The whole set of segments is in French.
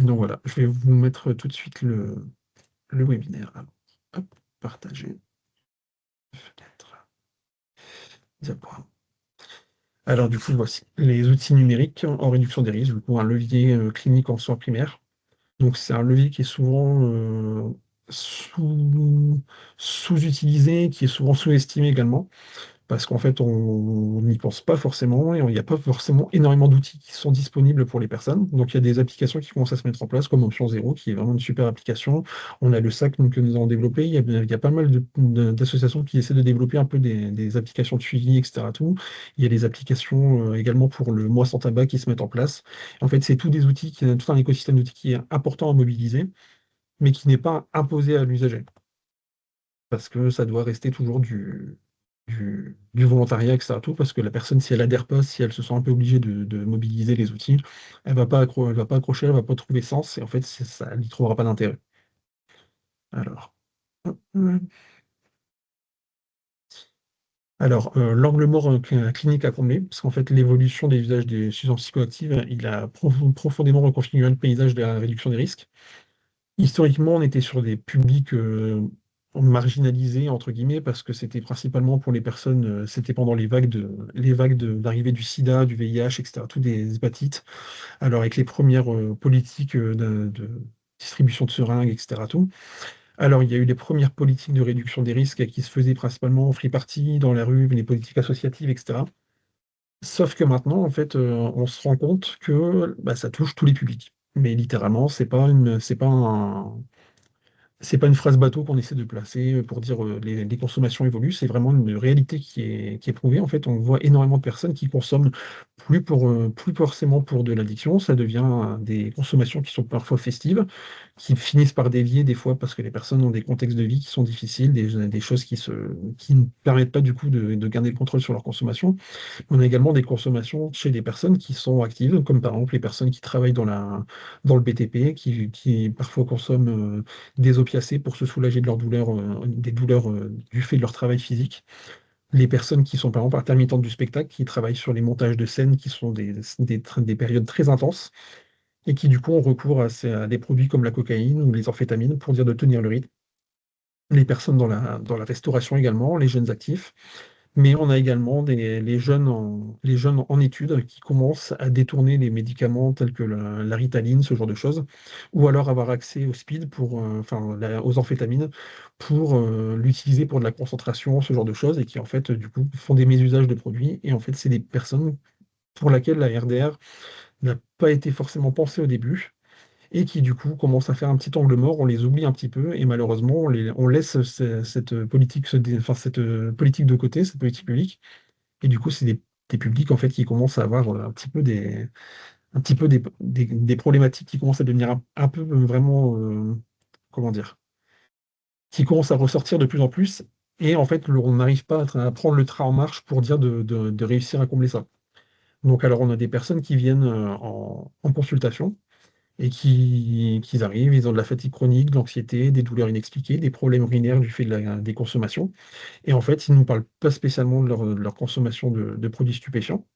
Donc voilà, je vais vous mettre tout de suite le webinaire. Alors, hop, partager, fenêtre, diaporama. Alors du coup, voici les outils numériques en réduction des risques, du coup un levier clinique en soins primaires. Donc c'est un levier qui est souvent sous, sous-utilisé, qui est souvent sous-estimé également. Parce qu'en fait, on n'y pense pas forcément et il n'y a pas forcément énormément d'outils qui sont disponibles pour les personnes. Donc, il y a des applications qui commencent à se mettre en place, comme Option Zéro, qui est vraiment une super application. On a le SAC que nous avons développé. Il y a pas mal d'associations qui essaient de développer un peu des applications de suivi, etc. Tout. Il y a des applications également pour le mois sans tabac qui se mettent en place. En fait, c'est tous des outils, tout un écosystème d'outils qui est important à mobiliser, mais qui n'est pas imposé à l'usager parce que ça doit rester toujours du volontariat, etc. Tout, parce que la personne, si elle adhère pas, si elle se sent un peu obligée de mobiliser les outils, elle va pas accrocher, elle va pas trouver sens, et en fait, ça n'y trouvera pas d'intérêt. Alors, hop, alors l'angle mort clinique à combler, parce qu'en fait, l'évolution des usages des substances psychoactives, il a profondément reconfiguré le paysage de la réduction des risques. Historiquement, on était sur des publics marginalisés, entre guillemets, parce que c'était principalement pour les personnes, c'était pendant d'arrivée du sida, du VIH, etc., tous des hépatites. Alors, avec les premières politiques de distribution de seringues, etc., tout. Alors, il y a eu les premières politiques de réduction des risques qui se faisaient principalement en free party, dans la rue, les politiques associatives, etc. Sauf que maintenant, en fait, on se rend compte que bah, ça touche tous les publics. Mais littéralement, c'est pas une phrase bateau qu'on essaie de placer pour dire les consommations évoluent, c'est vraiment une réalité qui est prouvée. En fait, on voit énormément de personnes qui consomment plus forcément pour de l'addiction, ça devient des consommations qui sont parfois festives, qui finissent par dévier des fois parce que les personnes ont des contextes de vie qui sont difficiles, des choses qui ne permettent pas du coup de garder le contrôle sur leur consommation. On a également des consommations chez des personnes qui sont actives, comme par exemple les personnes qui travaillent dans le BTP, qui parfois consomment des opiacés pour se soulager de leurs douleurs, des douleurs du fait de leur travail physique. Les personnes qui sont par exemple intermittentes du spectacle, qui travaillent sur les montages de scènes, qui sont des périodes très intenses, et qui du coup ont recours à des produits comme la cocaïne ou les amphétamines pour dire de tenir le rythme. Les personnes dans la restauration également, les jeunes actifs. Mais on a également les jeunes en études qui commencent à détourner les médicaments tels que la Ritaline, ce genre de choses, ou alors avoir accès au speed aux amphétamines pour l'utiliser pour de la concentration, ce genre de choses, et qui en fait du coup font des mésusages de produits. Et en fait, c'est des personnes pour lesquelles la RDR n'a pas été forcément pensée au début. Et qui du coup commencent à faire un petit angle mort, on les oublie un petit peu, et malheureusement on laisse cette politique, cette politique de côté, cette politique publique, et du coup, c'est des publics en fait qui commencent à avoir un petit peu des problématiques qui commencent à devenir un peu vraiment, comment dire, qui commencent à ressortir de plus en plus. Et en fait, on n'arrive pas à prendre le train en marche pour dire de réussir à combler ça. Donc, alors, on a des personnes qui viennent en consultation et qui arrivent, ils ont de la fatigue chronique, de l'anxiété, des douleurs inexpliquées, des problèmes urinaires du fait des consommations. Et en fait, ils ne nous parlent pas spécialement de leur consommation de produits stupéfiants.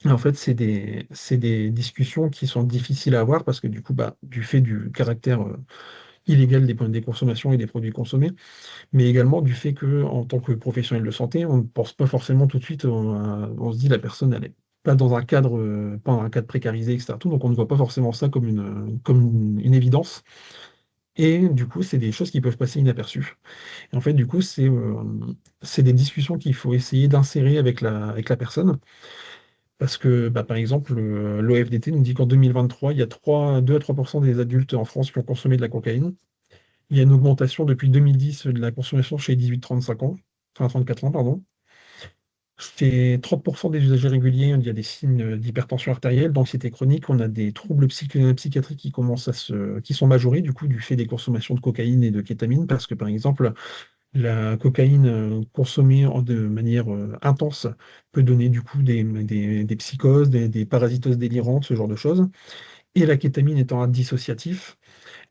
Et en fait, c'est des discussions qui sont difficiles à avoir parce que du coup, bah, du fait du caractère illégal des consommations et des produits consommés, mais également du fait que en tant que professionnel de santé, on ne pense pas forcément tout de suite, on se dit la personne, elle n'est pas dans pas dans un cadre précarisé, etc. Tout, donc on ne voit pas forcément ça comme une évidence. Et du coup, c'est des choses qui peuvent passer inaperçues. Et en fait, du coup, c'est des discussions qu'il faut essayer d'insérer avec la personne. Parce que, bah, par exemple, l'OFDT nous dit qu'en 2023, il y a 2 à 3% des adultes en France qui ont consommé de la cocaïne. Il y a une augmentation depuis 2010 de la consommation chez les 18-35 ans, enfin 34 ans, pardon. Chez 30% des usagers réguliers, il y a des signes d'hypertension artérielle, d'anxiété chronique. On a des troubles psychiatriques qui sont majorés du coup du fait des consommations de cocaïne et de kétamine, parce que par exemple, la cocaïne consommée de manière intense peut donner du coup des psychoses, des parasitoses délirantes, ce genre de choses. Et la kétamine étant un dissociatif,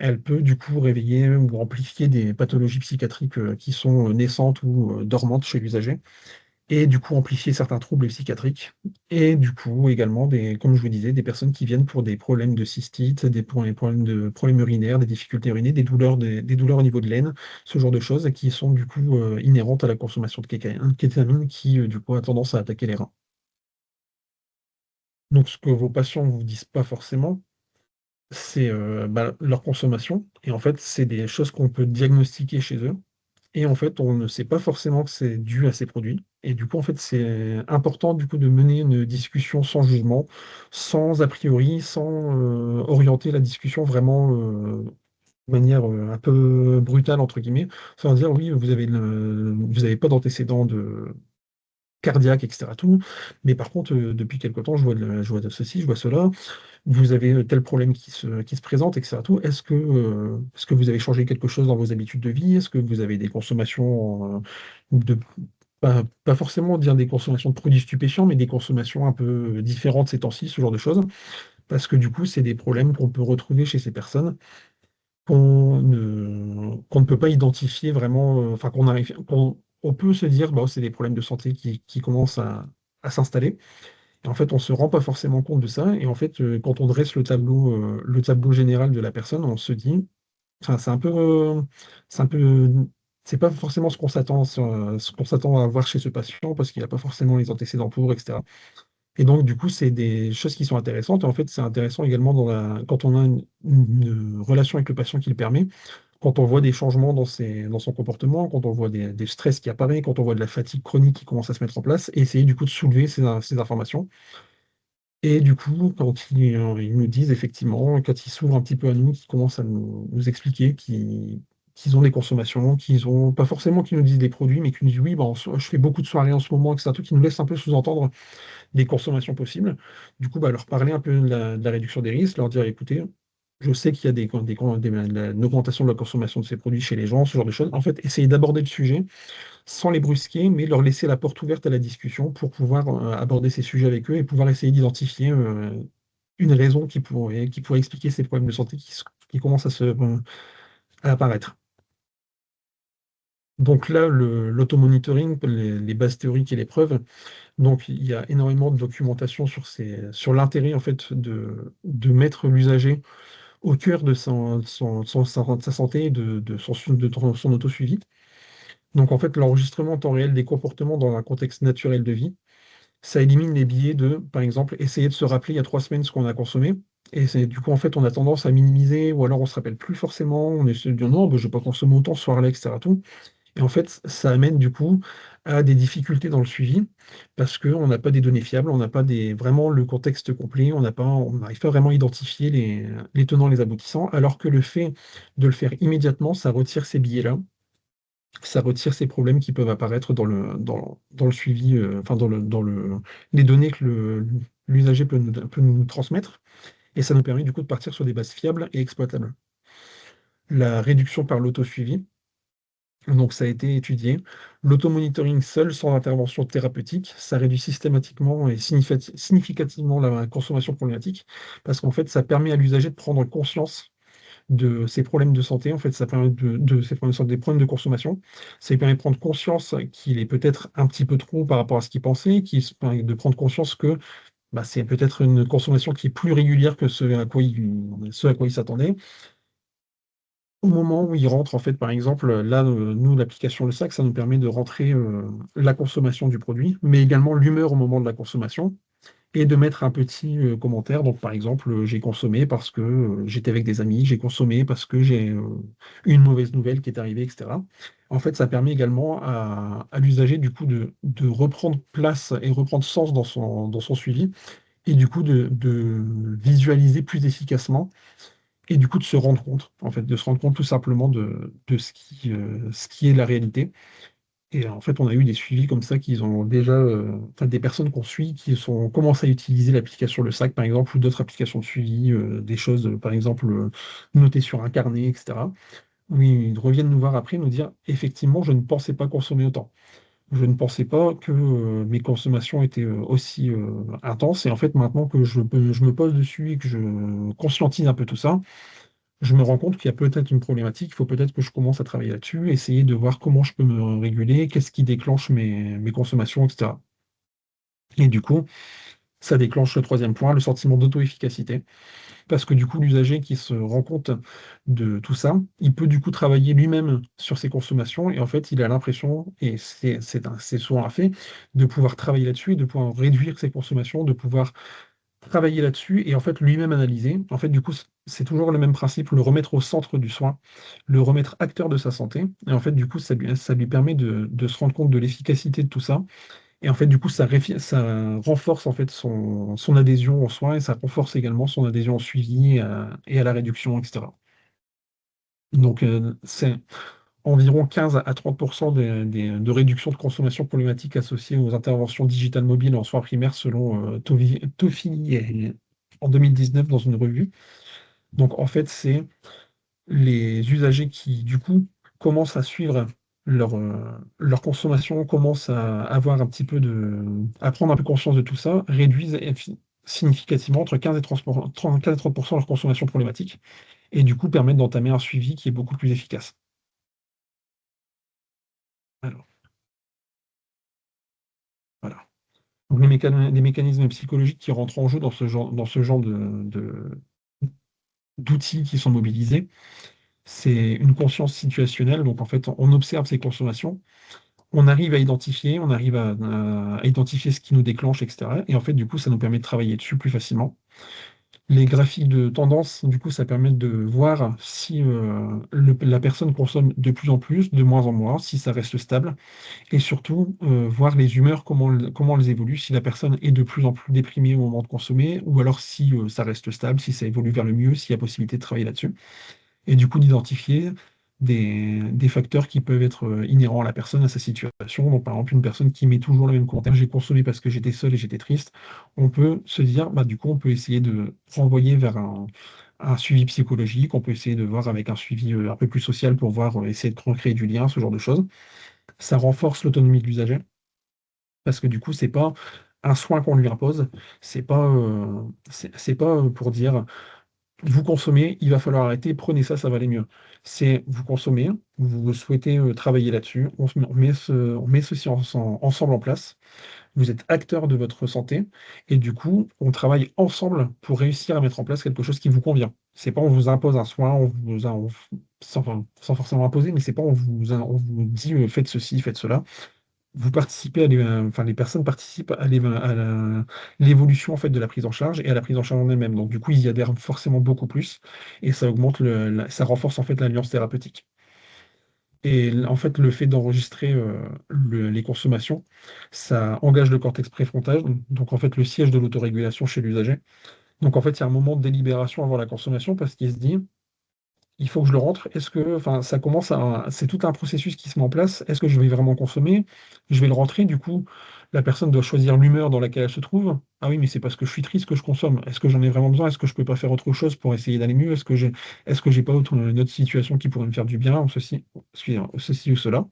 elle peut du coup réveiller ou amplifier des pathologies psychiatriques qui sont naissantes ou dormantes chez l'usager. et du coup amplifier certains troubles psychiatriques et du coup également des comme je vous disais, des personnes qui viennent pour des problèmes de cystite, des problèmes urinaires, des difficultés urinaires, des douleurs au niveau de l'aine, ce genre de choses qui sont du coup, inhérentes à la consommation de kétamine qui, du coup a tendance à attaquer les reins. Donc ce que vos patients ne vous disent pas forcément, c'est, bah, leur consommation et en fait, c'est des choses qu'on peut diagnostiquer chez eux et en fait, on ne sait pas forcément que c'est dû à ces produits et du coup, en fait, c'est important, du coup, de mener une discussion sans jugement, sans a priori, sans, orienter la discussion vraiment, de manière, un peu «brutale» entre guillemets, sans dire: «Oui, vous avez pas d'antécédents de cardiaque et cetera tout, mais par contre, depuis quelque temps, je vois de ceci, je vois cela. Vous avez, tel problème qui se présente et cetera tout. Est-ce que vous avez changé quelque chose dans vos habitudes de vie? Est-ce que vous avez des consommations, de pas forcément dire des consommations de produits stupéfiants, mais des consommations un peu différentes ces temps-ci, ce genre de choses? Parce que du coup, c'est des problèmes qu'on peut retrouver chez ces personnes qu'on ne peut pas identifier vraiment, enfin qu'on peut se dire: «Bah, c'est des problèmes de santé qui commencent à s'installer». Et en fait, on se rend pas forcément compte de ça et en fait, quand on dresse le tableau général de la personne, on se dit enfin, c'est un peu c'est pas forcément ce qu'on s'attend à voir chez ce patient parce qu'il a pas forcément les antécédents pour et cetera et donc du coup, c'est des choses qui sont intéressantes et en fait, c'est intéressant également quand on a une relation avec le patient qui le permet, quand on voit des changements dans son comportement, quand on voit des stress qui apparaissent, quand on voit de la fatigue chronique qui commence à se mettre en place et essayer du coup de soulever ces informations et du coup, ils nous disent effectivement, quand ils s'ouvrent un petit peu à nous, qu'ils commencent à nous expliquer qu'ils ont des consommations, qu'ils ont pas forcément qu'ils nous disent des produits, mais qu'ils nous disent: «Oui, bah, je fais beaucoup de soirées en ce moment» et cetera, qui nous laissent un peu sous-entendre des consommations possibles. Du coup, bah, leur parler un peu de la réduction des risques, leur dire: «Écoutez, je sais qu'il y a une augmentation de la consommation de ces produits chez les gens», ce genre de choses. En fait, essayer d'aborder le sujet sans les brusquer, mais leur laisser la porte ouverte à la discussion pour pouvoir, aborder ces sujets avec eux et pouvoir essayer d'identifier, une raison qui pourrait expliquer ces problèmes de santé qui commencent à apparaître. Donc là, l'auto-monitoring, les bases théoriques et les preuves, donc il y a énormément de documentation sur l'intérêt en fait de mettre l'usager au cœur de sa santé et de son auto-suivi. Donc en fait, l'enregistrement en temps réel des comportements dans un contexte naturel de vie, ça élimine les biais de, par exemple, essayer de se rappeler il y a 3 semaines ce qu'on a consommé et c'est du coup, en fait, on a tendance à minimiser ou alors on se rappelle plus forcément, on essaie de dire: «Non, bah, j'ai pas consommé autant ce soir-là» et cetera tout et en fait, ça amène du coup à des difficultés dans le suivi parce qu'on n'a pas des données fiables, on n'a pas vraiment le contexte complet, on n'arrive pas vraiment à identifier les tenants, les aboutissants, alors que le fait de le faire immédiatement, ça retire ces biais-là, ça retire ces problèmes qui peuvent apparaître dans le suivi, enfin les données que l'usager peut nous transmettre et ça nous permet du coup de partir sur des bases fiables et exploitables. La réduction par l'autosuivi, donc ça a été étudié. L'auto-monitoring seul, sans intervention thérapeutique, ça réduit systématiquement et significativement la consommation problématique, parce qu'en fait, ça permet à l'usager de prendre conscience de ses problèmes de santé. En fait, ça permet de ses problèmes de santé, des problèmes de consommation. Ça lui permet de prendre conscience qu'il est peut-être un petit peu trop par rapport à ce qu'il pensait, de prendre conscience que bah, c'est peut-être une consommation qui est plus régulière que ce à quoi il s'attendait. Au moment où il rentre, en fait, par exemple, là, nous, l'application Le Sac, ça nous permet de rentrer, la consommation du produit, mais également l'humeur au moment de la consommation et de mettre un petit, commentaire. Donc, par exemple, j'ai consommé parce que, j'étais avec des amis, j'ai consommé parce que j'ai, eu une mauvaise nouvelle qui est arrivée et cetera. En fait, ça permet également à l'usager, du coup, de reprendre place et reprendre sens dans son suivi et du coup, de visualiser plus efficacement et du coup, de se rendre compte, en fait, de se rendre compte tout simplement de ce qui est la réalité et en fait, on a eu des suivis comme ça qu'ils ont déjà, enfin des personnes qu'on suit qui commencent à utiliser l'application Le Sac, par exemple, ou d'autres applications de suivi, des choses, par exemple, notées sur un carnet et cetera. Où ils reviennent nous voir après, nous dire: «Effectivement, je ne pensais pas consommer autant. Je ne pensais pas que, mes consommations étaient, aussi, intenses et en fait, maintenant que je me pose dessus et que je conscientise un peu tout ça, je me rends compte qu'il y a peut-être une problématique, il faut peut-être que je commence à travailler là-dessus, essayer de voir comment je peux me réguler, qu'est-ce qui déclenche mes consommations, etc. Et du coup, ça déclenche le troisième point, le sentiment d'auto-efficacité. Parce que du coup, l'usager qui se rend compte de tout ça, il peut du coup travailler lui-même sur ses consommations et en fait, il a l'impression, et c'est souvent un fait, de pouvoir travailler là-dessus, de pouvoir réduire ses consommations, de pouvoir travailler là-dessus et en fait lui-même analyser. En fait, du coup, c'est toujours le même principe, le remettre au centre du soin, le remettre acteur de sa santé. Et en fait, du coup, ça lui permet de se rendre compte de l'efficacité de tout ça et en fait, du coup, ça renforce en fait son adhésion aux soins et ça renforce également son adhésion au suivi et à la réduction, etc. Donc, c'est environ 15 à 30% de réduction de consommation problématique associée aux interventions digitales mobiles en soins primaires selon Tofi en 2019 dans une revue. Donc, en fait, c'est les usagers qui, du coup, commencent à suivre leur consommation, commencent à avoir un petit peu à prendre un peu conscience de tout ça, réduisent significativement entre 15 et 15 et 30% leur consommation problématique, et du coup permettent d'entamer un suivi qui est beaucoup plus efficace. Alors, voilà. Donc, les mécanismes psychologiques qui rentrent en jeu dans ce genre d'outils qui sont mobilisés, c'est une conscience situationnelle. Donc, en fait, on observe ses consommations. On arrive à identifier, on arrive à identifier ce qui nous déclenche, etc. Et en fait, du coup, ça nous permet de travailler dessus plus facilement. Les graphiques de tendance, du coup, ça permet de voir si la personne consomme de plus en plus, de moins en moins, si ça reste stable, et surtout voir les humeurs, comment elles évoluent, si la personne est de plus en plus déprimée au moment de consommer, ou alors si ça reste stable, si ça évolue vers le mieux, s'il y a possibilité de travailler là-dessus et du coup d'identifier des facteurs qui peuvent être inhérents à la personne, à sa situation. Donc, par exemple, une personne qui met toujours le même commentaire, j'ai consommé parce que j'étais seul et j'étais triste, on peut se dire, bah, du coup, on peut essayer de renvoyer vers un suivi psychologique, on peut essayer de voir avec un suivi un peu plus social pour voir, essayer de recréer du lien, ce genre de choses. Ça renforce l'autonomie de l'usager, parce que du coup, c'est pas un soin qu'on lui impose, c'est pas pour dire vous consommez, il va falloir arrêter, prenez ça, ça va aller mieux. C'est vous consommez, vous souhaitez travailler là-dessus, on met ceci ensemble en place, vous êtes acteur de votre santé, et du coup, on travaille ensemble pour réussir à mettre en place quelque chose qui vous convient. C'est pas on vous impose un soin, sans forcément imposer, mais c'est pas on vous dit faites ceci, faites cela. Vous participez enfin, les personnes participent à l'évolution en fait de la prise en charge et à la prise en charge en elle-même. Donc du coup, ils y adhèrent forcément beaucoup plus et ça augmente ça renforce en fait l'alliance thérapeutique. Et en fait, le fait d'enregistrer les consommations, ça engage le cortex préfrontal, donc en fait le siège de l'autorégulation chez l'usager. Donc en fait, il y a un moment de délibération avant la consommation parce qu'il se dit il faut que je le rentre. Enfin, c'est tout un processus qui se met en place. Est-ce que je vais vraiment consommer? Je vais le rentrer. Du coup, la personne doit choisir l'humeur dans laquelle elle se trouve. Ah oui, mais c'est parce que je suis triste que je consomme. Est-ce que j'en ai vraiment besoin? Est-ce que je peux pas faire autre chose pour essayer d'aller mieux? Est-ce que j'ai pas une autre situation qui pourrait me faire du bien ou ceci ou cela?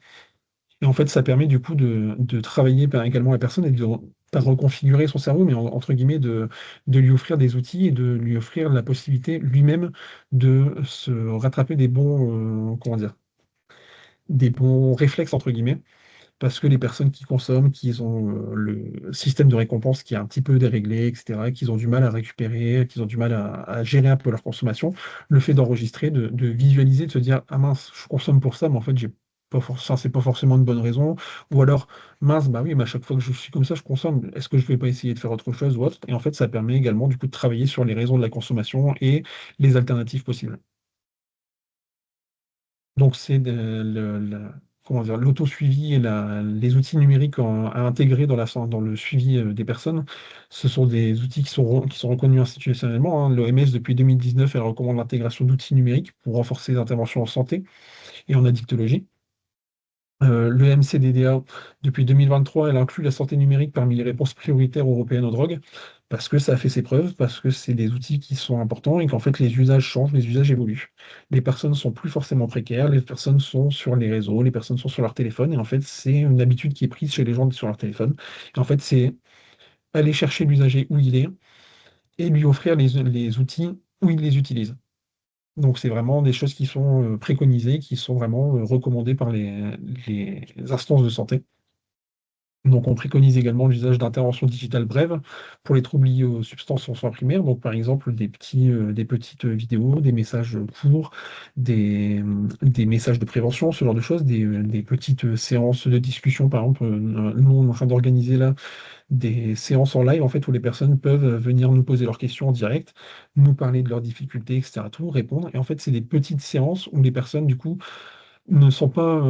Et en fait, ça permet du coup de travailler également la personne et de pas reconfigurer son cerveau, mais entre guillemets de lui offrir des outils et de lui offrir la possibilité lui-même de se rattraper comment dire, des bons réflexes entre guillemets, parce que les personnes qui consomment, qui ont le système de récompense qui est un petit peu déréglé, etc., qu'ils ont du mal à récupérer, qu'ils ont du mal à gérer un peu leur consommation, le fait d'enregistrer, de visualiser, de se dire ah mince, je consomme pour ça, mais en fait ça, c'est pas forcément une bonne raison, ou alors mince, bah oui, mais à chaque fois que je suis comme ça, je consomme, est-ce que je vais pas essayer de faire autre chose ou autre? Et en fait, ça permet également du coup de travailler sur les raisons de la consommation et les alternatives possibles. Donc c'est comment dire, l'auto-suivi et les outils numériques à intégrer dans le suivi des personnes. Ce sont des outils qui sont reconnus institutionnellement, hein. L'OMS, depuis 2019, elle recommande l'intégration d'outils numériques pour renforcer les interventions en santé et en addictologie. Le MCDDA, depuis 2023, elle inclut la santé numérique parmi les réponses prioritaires européennes aux drogues, parce que ça a fait ses preuves, parce que c'est des outils qui sont importants et qu'en fait les usages changent, les usages évoluent. Les personnes sont plus forcément précaires, les personnes sont sur les réseaux, les personnes sont sur leur téléphone, et en fait c'est une habitude qui est prise chez les gens sur leur téléphone. Et en fait c'est aller chercher l'usager où il est et lui offrir les outils où il les utilise. Donc c'est vraiment des choses qui sont préconisées, qui sont vraiment recommandées par les instances de santé. Donc, on préconise également l'usage d'interventions digitales brèves pour les troubles liés aux substances en soins primaires. Donc, par exemple, des petites vidéos, des messages courts, des messages de prévention, ce genre de choses, des petites séances de discussion. Par exemple, nous, on est en train d'organiser là des séances en live, en fait, où les personnes peuvent venir nous poser leurs questions en direct, nous parler de leurs difficultés, etc., tout, répondre. Et en fait, c'est des petites séances où les personnes, du coup, ne sont pas,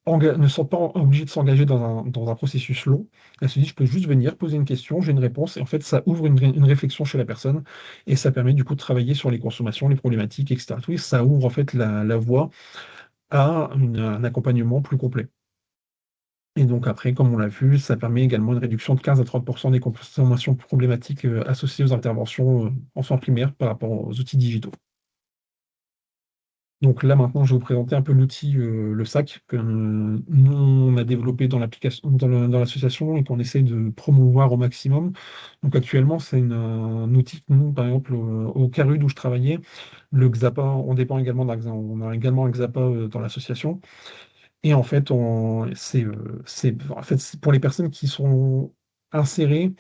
ne sont pas obligés de s'engager dans un processus long. Elle se dit, je peux juste venir poser une question, j'ai une réponse, et en fait, ça ouvre une réflexion chez la personne, et ça permet du coup de travailler sur les consommations, les problématiques, etc. Tout, et ça ouvre en fait la voie à un accompagnement plus complet. Et donc après, comme on l'a vu, ça permet également une réduction de 15 à 30% des consommations problématiques associées aux interventions en soins primaires par rapport aux outils digitaux. Donc là, maintenant, je vais vous présenter un peu l'outil, le SAC, que nous, on a développé dans l'application, dans l'association et qu'on essaie de promouvoir au maximum. Donc actuellement, c'est un outil que nous, par exemple, au CARUD où je travaillais, le XAPA, on dépend également on a également un XAPA dans l'association. Et en fait, c'est pour les personnes qui sont insérées,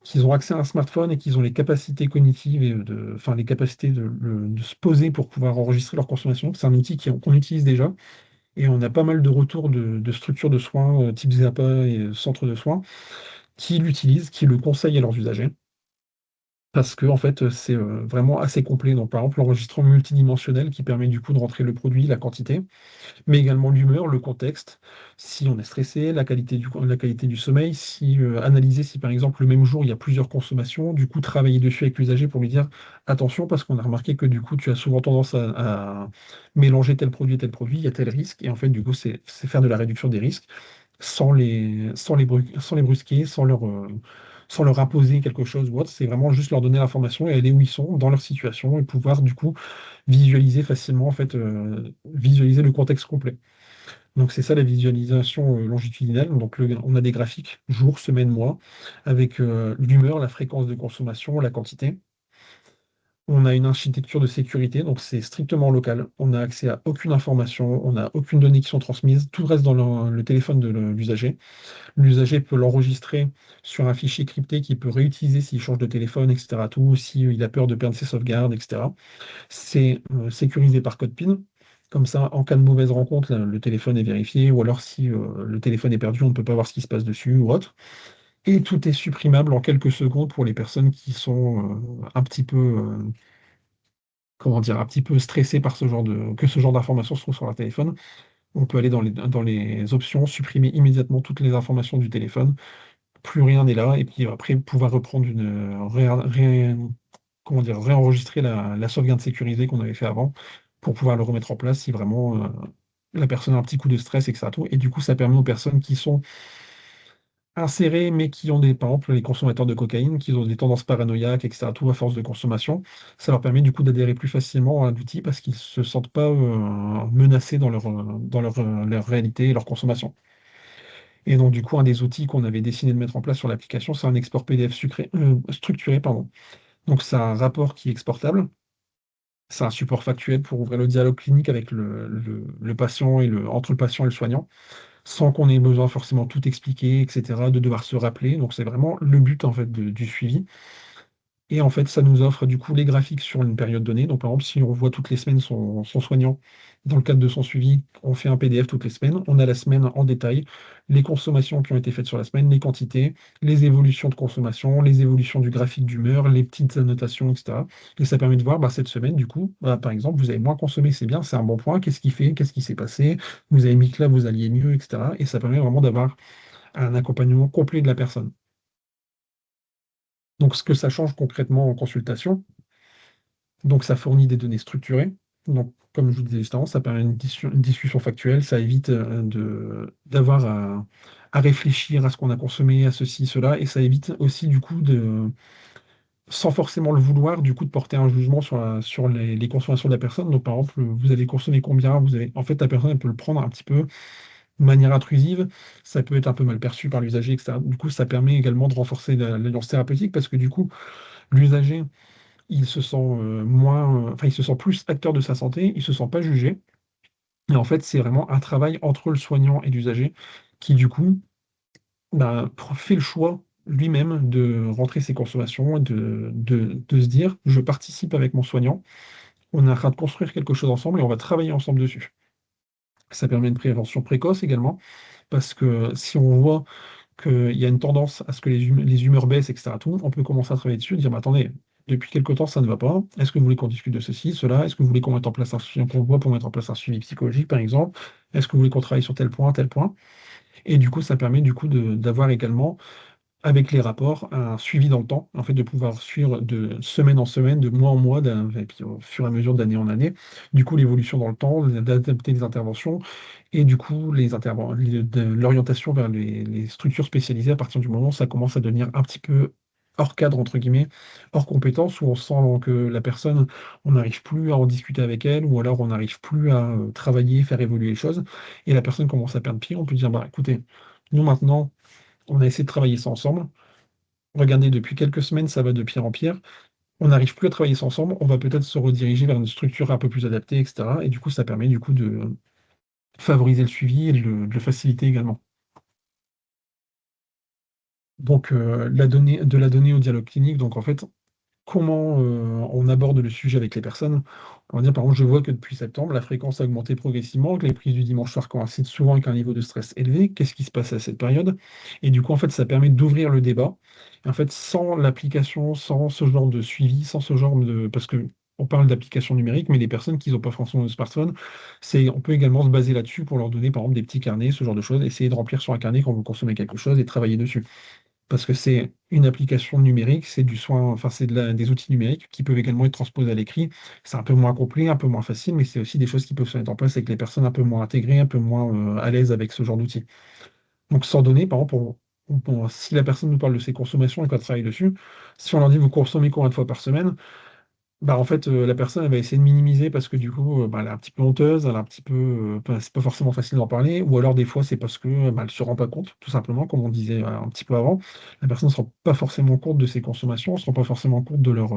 qui ont accès à un smartphone et qui ont les capacités cognitives et enfin les capacités de se poser pour pouvoir enregistrer leur consommation. C'est un outil qu'on utilise déjà et on a pas mal de retours de structures de soins type ZAPA et centres de soins qui l'utilisent, qui le conseillent à leurs usagers. Parce que en fait, c'est vraiment assez complet. Donc, par exemple, l'enregistrement multidimensionnel qui permet du coup de rentrer le produit, la quantité, mais également l'humeur, le contexte, si on est stressé, la qualité du sommeil, si analyser si par exemple le même jour il y a plusieurs consommations, du coup travailler dessus avec l'usager pour lui dire attention parce qu'on a remarqué que du coup tu as souvent tendance à mélanger tel produit, il y a tel risque, et en fait du coup c'est faire de la réduction des risques sans les brusquer, sans leur imposer quelque chose ou autre, c'est vraiment juste leur donner l'information et aller où ils sont dans leur situation et pouvoir du coup visualiser facilement, en fait, visualiser le contexte complet. Donc c'est ça la visualisation longitudinale. Donc on a des graphiques jour, semaine, mois, avec l'humeur, la fréquence de consommation, la quantité. On a une architecture de sécurité, donc c'est strictement local. On n'a accès à aucune information, on n'a aucune donnée qui sont transmises. Tout reste dans le téléphone de l'usager. L'usager peut l'enregistrer sur un fichier crypté qu'il peut réutiliser s'il change de téléphone, etc. Tout, s'il a peur de perdre ses sauvegardes, etc. C'est sécurisé par code PIN. Comme ça, en cas de mauvaise rencontre, le téléphone est vérifié, ou alors si le téléphone est perdu, on ne peut pas voir ce qui se passe dessus ou autre. Et tout est supprimable en quelques secondes pour les personnes qui sont un petit peu, comment dire, un petit peu stressées par que ce genre d'informations se trouve sur leur téléphone. On peut aller dans les options, supprimer immédiatement toutes les informations du téléphone. Plus rien n'est là, et puis après pouvoir reprendre comment dire, réenregistrer la sauvegarde sécurisée qu'on avait fait avant pour pouvoir le remettre en place si vraiment la personne a un petit coup de stress, etc. Tout. Et du coup, ça permet aux personnes qui sont insérées, mais qui ont par exemple, les consommateurs de cocaïne, qui ont des tendances paranoïaques, etc., tout à force de consommation, ça leur permet du coup d'adhérer plus facilement à l'outil parce qu'ils ne se sentent pas menacés leur réalité et leur consommation. Et donc, du coup, un des outils qu'on avait décidé de mettre en place sur l'application, c'est un export PDF structuré, pardon. Donc, c'est un rapport qui est exportable. C'est un support factuel pour ouvrir le dialogue clinique avec le patient entre le patient et le soignant, sans qu'on ait besoin forcément tout expliquer, etc., de devoir se rappeler. Donc c'est vraiment le but en fait du suivi. Et en fait, ça nous offre du coup les graphiques sur une période donnée. Donc, par exemple, si on voit toutes les semaines son soignant dans le cadre de son suivi, on fait un PDF toutes les semaines. On a la semaine en détail, les consommations qui ont été faites sur la semaine, les quantités, les évolutions de consommation, les évolutions du graphique d'humeur, les petites annotations, etc. Et ça permet de voir, bah, cette semaine, du coup, bah, par exemple, vous avez moins consommé, c'est bien, c'est un bon point. Qu'est-ce qui fait? Qu'est-ce qui s'est passé? Vous avez mis que là, vous alliez mieux, etc. Et ça permet vraiment d'avoir un accompagnement complet de la personne. Donc, ce que ça change concrètement en consultation, donc ça fournit des données structurées. Donc, comme je vous disais juste avant, ça permet une discussion factuelle, ça évite d'avoir à réfléchir à ce qu'on a consommé, à ceci, cela, et ça évite aussi du coup sans forcément le vouloir, du coup de porter un jugement sur les consommations de la personne. Donc par exemple, vous avez consommé combien, en fait la personne elle peut le prendre un petit peu de manière intrusive, ça peut être un peu mal perçu par l'usager, etc. Du coup, ça permet également de renforcer l'alliance thérapeutique parce que du coup, l'usager il se sent moins, enfin, il se sent plus acteur de sa santé, il se sent pas jugé. Et en fait, c'est vraiment un travail entre le soignant et l'usager qui, du coup, bah, fait le choix lui-même de rentrer ses consommations et de se dire: «Je participe avec mon soignant, on est en train de construire quelque chose ensemble et on va travailler ensemble dessus». Ça permet une prévention précoce également, parce que si on voit qu'il y a une tendance à ce que les humeurs baissent et cetera tout, on peut commencer à travailler dessus et dire: «Bah, attendez, depuis quelque temps ça ne va pas. Est-ce que vous voulez qu'on discute de ceci, cela? Est-ce que vous voulez qu'on mette en place qu'on voit pour mettre en place un suivi psychologique, par exemple? Est-ce que vous voulez qu'on travaille sur tel point, tel point?» Et du coup, ça permet du coup d'avoir également, avec les rapports, un suivi dans le temps, en fait, de pouvoir suivre de semaine en semaine, de mois en mois, et puis au fur et à mesure d'année en année, du coup, l'évolution dans le temps, d'adapter les interventions et du coup, l'orientation vers les structures spécialisées à partir du moment où ça commence à devenir un petit peu hors cadre, entre guillemets, hors compétence, où on sent que la personne, on n'arrive plus à en discuter avec elle, ou alors on n'arrive plus à travailler, faire évoluer les choses, et la personne commence à perdre pied, on peut dire, bah écoutez, nous maintenant, on a essayé de travailler ça ensemble. Regardez, depuis quelques semaines, ça va de pire en pire. On n'arrive plus à travailler ça ensemble. On va peut-être se rediriger vers une structure un peu plus adaptée, et cetera. Et du coup, ça permet du coup de favoriser le suivi et de le faciliter également. Donc, de la donnée au dialogue clinique, donc en fait, comment, on aborde le sujet avec les personnes? On va dire, par exemple, je vois que depuis septembre, la fréquence a augmenté progressivement, que les prises du dimanche soir coïncident souvent avec un niveau de stress élevé. Qu'est-ce qui se passe à cette période? Et du coup, en fait, ça permet d'ouvrir le débat. Et en fait, sans l'application, sans ce genre de suivi, sans ce genre de parce qu'on parle d'applications numériques, mais les personnes qui n'ont pas forcément de smartphone, on peut également se baser là-dessus pour leur donner, par exemple, des petits carnets, ce genre de choses. Essayer de remplir sur un carnet quand vous consommez quelque chose et travailler dessus. Parce que c'est une application numérique, c'est du soin, enfin, c'est des outils numériques qui peuvent également être transposés à l'écrit. C'est un peu moins complet, un peu moins facile, mais c'est aussi des choses qui peuvent se mettre en place avec les personnes un peu moins intégrées, un peu moins à l'aise avec ce genre d'outils. Donc, sans donner, par exemple, si la personne nous parle de ses consommations et qu'on travaille dessus, si on leur dit vous consommez combien de fois par semaine, bah, en fait, la personne, elle va essayer de minimiser parce que du coup, bah, elle est un petit peu honteuse, elle est un petit peu, bah, c'est pas forcément facile d'en parler ou alors des fois, c'est parce que, bah, elle se rend pas compte, tout simplement, comme on disait, un petit peu avant. La personne ne se rend pas forcément compte de ses consommations, ne se rend pas forcément compte de leur,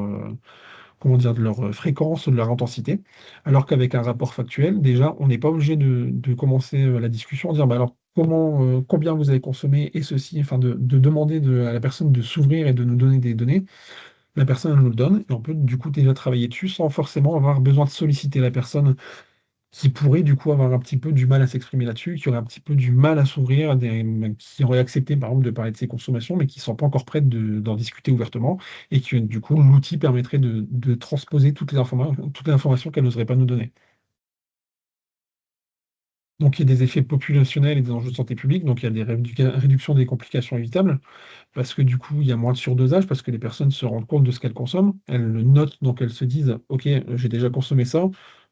comment dire? De leur, fréquence, de leur intensité. Alors qu'avec un rapport factuel, déjà, on n'est pas obligé de commencer, la discussion, dire: «Bah, alors comment, combien vous avez consommé et ceci», enfin de demander à la personne de s'ouvrir et de nous donner des données. La personne, elle nous le donne et on peut du coup déjà travailler dessus sans forcément avoir besoin de solliciter la personne qui pourrait du coup avoir un petit peu du mal à s'exprimer là-dessus, qui aurait un petit peu du mal à s'ouvrir, qui aurait accepté par exemple de parler de ses consommations, mais qui ne sont pas encore prêtes d'en discuter ouvertement et que du coup l'outil permettrait de transposer toutes les informations qu'elle n'oserait pas nous donner. Donc il y a des effets populationnels et des enjeux de santé publique, donc il y a des réductions des complications évitables. Parce que du coup, il y a moins de surdosage, parce que les personnes se rendent compte de ce qu'elles consomment. Elles le notent, donc elles se disent: «OK, j'ai déjà consommé ça.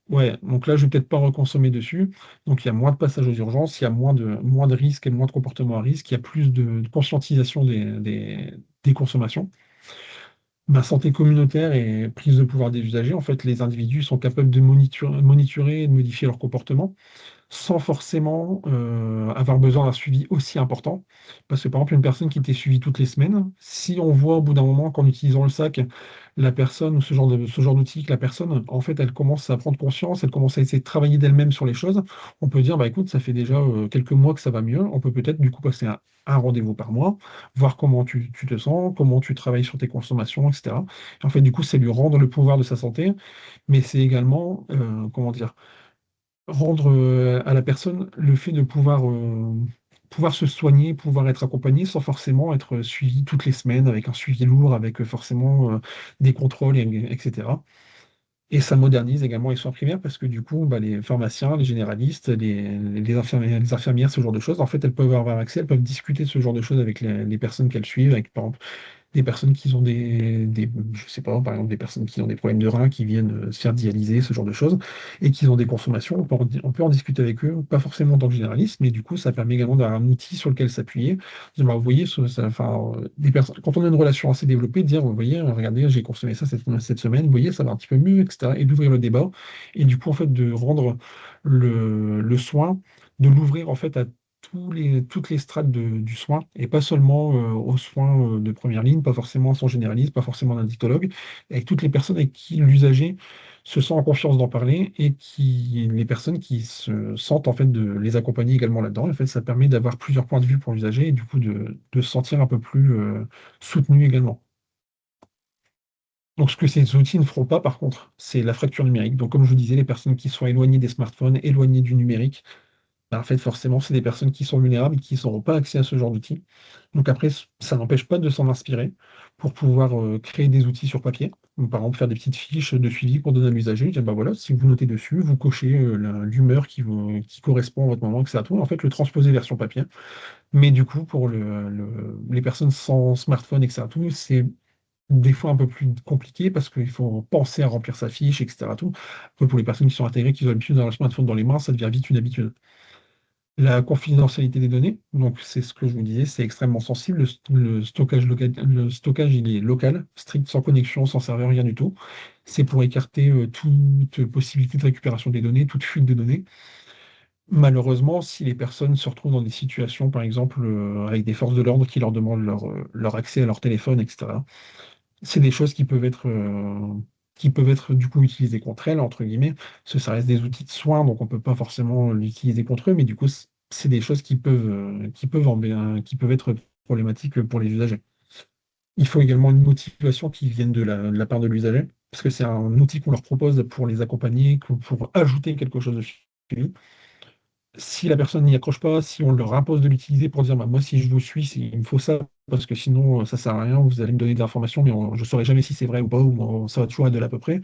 Ouais, donc là, je vais peut-être pas reconsommer dessus». Donc il y a moins de passages aux urgences, il y a moins de risques et moins de comportements à risque, il y a plus de conscientisation des consommations. Santé communautaire et prise de pouvoir des usagers, en fait, les individus sont capables de monitorer et de modifier leur comportement sans forcément, avoir besoin d'un suivi aussi important. Parce que, par exemple, une personne qui était suivie toutes les semaines, si on voit au bout d'un moment qu'en utilisant le sac, la personne ou ce genre d'outil, que la personne, en fait, elle commence à prendre conscience, elle commence à essayer de travailler d'elle-même sur les choses, on peut dire: «Bah, écoute, ça fait déjà, quelques mois que ça va mieux». On peut peut-être, du coup, passer à un rendez-vous par mois, voir comment tu te sens, comment tu travailles sur tes consommations et cetera. Et en fait, du coup, c'est lui rendre le pouvoir de sa santé, mais c'est également, comment dire? Rendre, à la personne le fait de pouvoir se soigner, pouvoir être accompagné sans forcément être, suivi toutes les semaines avec un suivi lourd, avec, forcément, des contrôles et cetera. Et ça modernise également les soins primaires parce que du coup, bah, les pharmaciens, les généralistes, les infirmières, ce genre de choses, en fait, elles peuvent avoir accès, elles peuvent discuter de ce genre de choses avec les personnes qu'elles suivent, avec par exemple des personnes qui ont je sais pas, par exemple, des personnes qui ont des problèmes de reins, qui viennent, se faire dialyser, ce genre de choses et qui ont des consommations. On peut en discuter avec eux, pas forcément en tant que généraliste, mais du coup, ça permet également d'avoir un outil sur lequel s'appuyer. Dire: «Bah, vous voyez, enfin, des personnes quand on a une relation assez développée, dire: «Vous voyez, regardez, j'ai consommé ça cette semaine, vous voyez, ça va un petit peu mieux» et cetera et d'ouvrir le débat et du coup, en fait, de rendre le soin, de l'ouvrir, en fait, à toutes les strates du soin, et pas seulement aux soins de première ligne, pas forcément à son généraliste, pas forcément à un dictologue, avec toutes les personnes avec qui l'usager se sent en confiance d'en parler et les personnes qui se sentent en fait de les accompagner également là-dedans. En fait, ça permet d'avoir plusieurs points de vue pour l'usager et du coup de se sentir un peu plus soutenu également. Donc, ce que ces outils ne feront pas, par contre, c'est la fracture numérique. Donc, comme je vous disais, les personnes qui sont éloignées des smartphones, éloignées du numérique, bah, en fait, forcément, c'est des personnes qui sont vulnérables et qui n'auront pas accès à ce genre d'outils. Donc après, ça n'empêche pas de s'en inspirer pour pouvoir créer des outils sur papier. Donc, par exemple, faire des petites fiches de suivi qu'on donne à l'usager. Dire, bah voilà, si vous notez dessus, vous cochez l'humeur qui correspond à votre moment, etc. Tout. En fait, le transposer version papier. Mais du coup, pour les personnes sans smartphone, etc., tout, c'est des fois un peu plus compliqué parce qu'il faut penser à remplir sa fiche, etc. Tout. Après, pour les personnes qui sont intégrées, qui ont l'habitude d'avoir le smartphone dans les mains, ça devient vite une habitude. La confidentialité des données, donc c'est ce que je vous disais, c'est extrêmement sensible. Le stockage, il est local, strict, sans connexion, sans serveur, rien du tout. C'est pour écarter toute possibilité de récupération des données, toute fuite de données. Malheureusement, si les personnes se retrouvent dans des situations, par exemple, avec des forces de l'ordre qui leur demandent leur accès à leur téléphone, etc., c'est des choses qui peuvent être du coup utilisées contre elles, entre guillemets, parce que ça reste des outils de soins, donc on ne peut pas forcément l'utiliser contre eux, mais du coup, c'est des choses qui peuvent être problématiques pour les usagers. Il faut également une motivation qui vienne de la part de l'usager, parce que c'est un outil qu'on leur propose pour les accompagner, pour ajouter quelque chose de suivi. Si la personne n'y accroche pas, si on leur impose de l'utiliser pour dire bah, moi si je vous suis, il me faut ça, parce que sinon ça sert à rien, vous allez me donner des informations, mais je ne saurai jamais si c'est vrai ou pas, ou ça va toujours être de l'à peu près,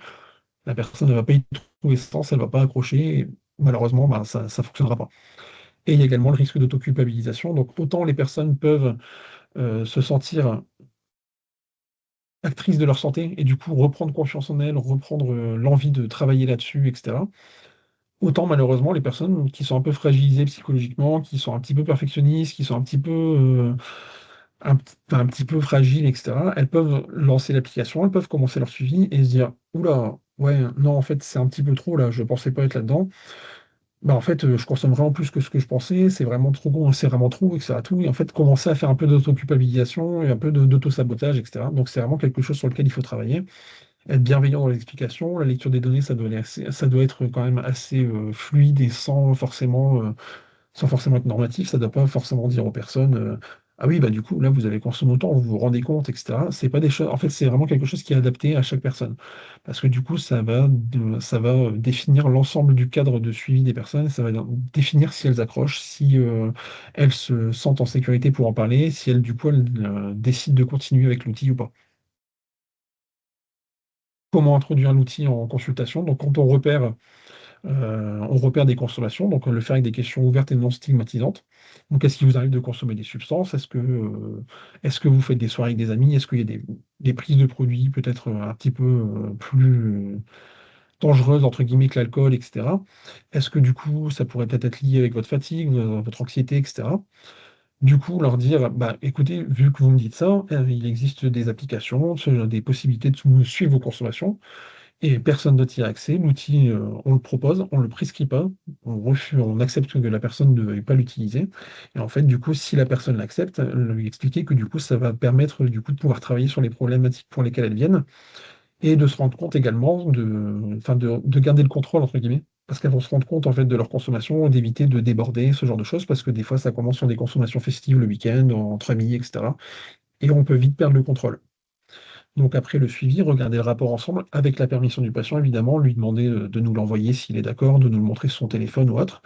la personne ne va pas y trouver sens, elle ne va pas accrocher, et malheureusement bah, ça ne fonctionnera pas. Et il y a également le risque d'autoculpabilisation, donc autant les personnes peuvent se sentir actrices de leur santé et du coup reprendre confiance en elles, reprendre l'envie de travailler là-dessus, etc. Autant malheureusement, les personnes qui sont un peu fragilisées psychologiquement, qui sont un petit peu perfectionnistes, qui sont un petit peu, un petit peu fragiles, etc., elles peuvent lancer l'application, elles peuvent commencer leur suivi et se dire: «Oula, ouais, non, en fait, c'est un petit peu trop là, je pensais pas être là-dedans. Bah, en fait, je consomme vraiment plus que ce que je pensais, c'est vraiment trop bon, c'est vraiment trop», etc., tout et en fait, commencer à faire un peu d'autoculpabilisation et un peu d'autosabotage, etc. Donc c'est vraiment quelque chose sur lequel il faut travailler. Être bienveillant dans l'explication, la lecture des données, ça doit être quand même assez fluide et sans forcément être normatif. Ça ne doit pas forcément dire aux personnes ah oui, bah du coup, là, vous avez consommé autant, vous vous rendez compte, etc. C'est pas des choses. En fait, c'est vraiment quelque chose qui est adapté à chaque personne. Parce que du coup, ça va définir l'ensemble du cadre de suivi des personnes, ça va définir si elles accrochent, si elles se sentent en sécurité pour en parler, si elles, du coup, elles décident de continuer avec l'outil ou pas. Comment introduire l'outil en consultation? Donc, quand on repère des consommations, donc on le fait avec des questions ouvertes et non stigmatisantes. Donc, est-ce qu'il vous arrive de consommer des substances? Est-ce que vous faites des soirées avec des amis? Est-ce qu'il y a des prises de produits peut-être un petit peu plus dangereuses, entre guillemets, que l'alcool, etc. Est-ce que du coup, ça pourrait peut-être être lié avec votre fatigue, votre anxiété, etc. Du coup, leur dire, bah, écoutez, vu que vous me dites ça, il existe des applications, des possibilités de suivre vos consommations et personne d'autre y a accès. L'outil, on le propose, on ne le prescrit pas, on accepte que la personne ne veuille pas l'utiliser. Et en fait, du coup, si la personne l'accepte, lui expliquer que du coup, ça va permettre du coup de pouvoir travailler sur les problématiques pour lesquelles elles viennent et de se rendre compte également enfin de garder le contrôle entre guillemets. Parce qu'elles vont se rendre compte en fait de leur consommation, d'éviter de déborder, ce genre de choses, parce que des fois ça commence sur des consommations festives le week-end, entre amis, etc. Et on peut vite perdre le contrôle. Donc après le suivi, regarder le rapport ensemble avec la permission du patient, évidemment, lui demander de nous l'envoyer s'il est d'accord, de nous le montrer sur son téléphone ou autre,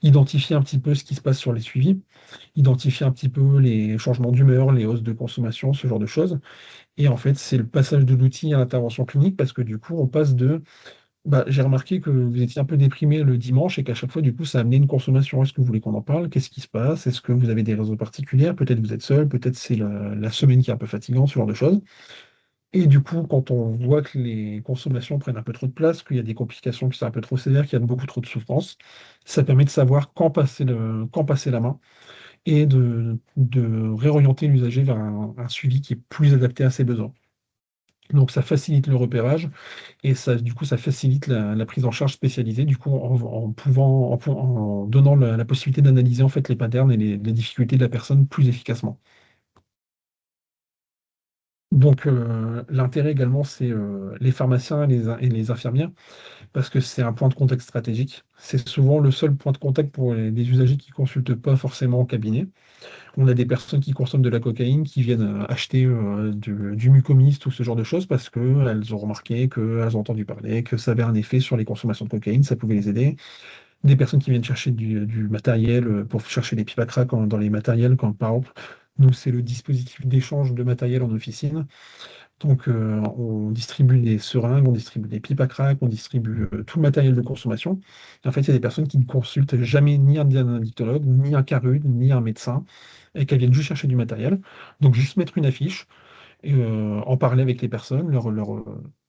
identifier un petit peu ce qui se passe sur les suivis, identifier un petit peu les changements d'humeur, les hausses de consommation, ce genre de choses. Et en fait, c'est le passage de l'outil à l'intervention clinique parce que du coup, on passe de bah, j'ai remarqué que vous étiez un peu déprimé le dimanche et qu'à chaque fois, du coup, ça a amené une consommation. Est-ce que vous voulez qu'on en parle? Qu'est-ce qui se passe? Est-ce que vous avez des raisons particulières? Peut-être vous êtes seul, peut-être c'est la semaine qui est un peu fatigante, ce genre de choses. Et du coup, quand on voit que les consommations prennent un peu trop de place, qu'il y a des complications qui sont un peu trop sévères, qu'il y a beaucoup trop de souffrance, ça permet de savoir quand passer la main et de réorienter l'usager vers un suivi qui est plus adapté à ses besoins. Donc ça facilite le repérage et ça, du coup, ça facilite la prise en charge spécialisée, du coup, en donnant la possibilité d'analyser en fait les patterns et les difficultés de la personne plus efficacement. Donc l'intérêt également, c'est les pharmaciens et les infirmières, parce que c'est un point de contact stratégique. C'est souvent le seul point de contact pour les usagers qui ne consultent pas forcément en cabinet. On a des personnes qui consomment de la cocaïne, qui viennent acheter du mucomyste ou ce genre de choses parce qu'elles ont remarqué, qu'elles ont entendu parler, que ça avait un effet sur les consommations de cocaïne, ça pouvait les aider. Des personnes qui viennent chercher du matériel pour chercher des pipes à crack dans les matériels, quand par exemple, nous, c'est le dispositif d'échange de matériel en officine. Donc, on distribue des seringues, on distribue des pipes à crack, on distribue tout le matériel de consommation. Et en fait, il y a des personnes qui ne consultent jamais ni un addictologue, ni un CARUD, ni un médecin, et qu'elles viennent juste chercher du matériel. Donc, juste mettre une affiche, et, en parler avec les personnes,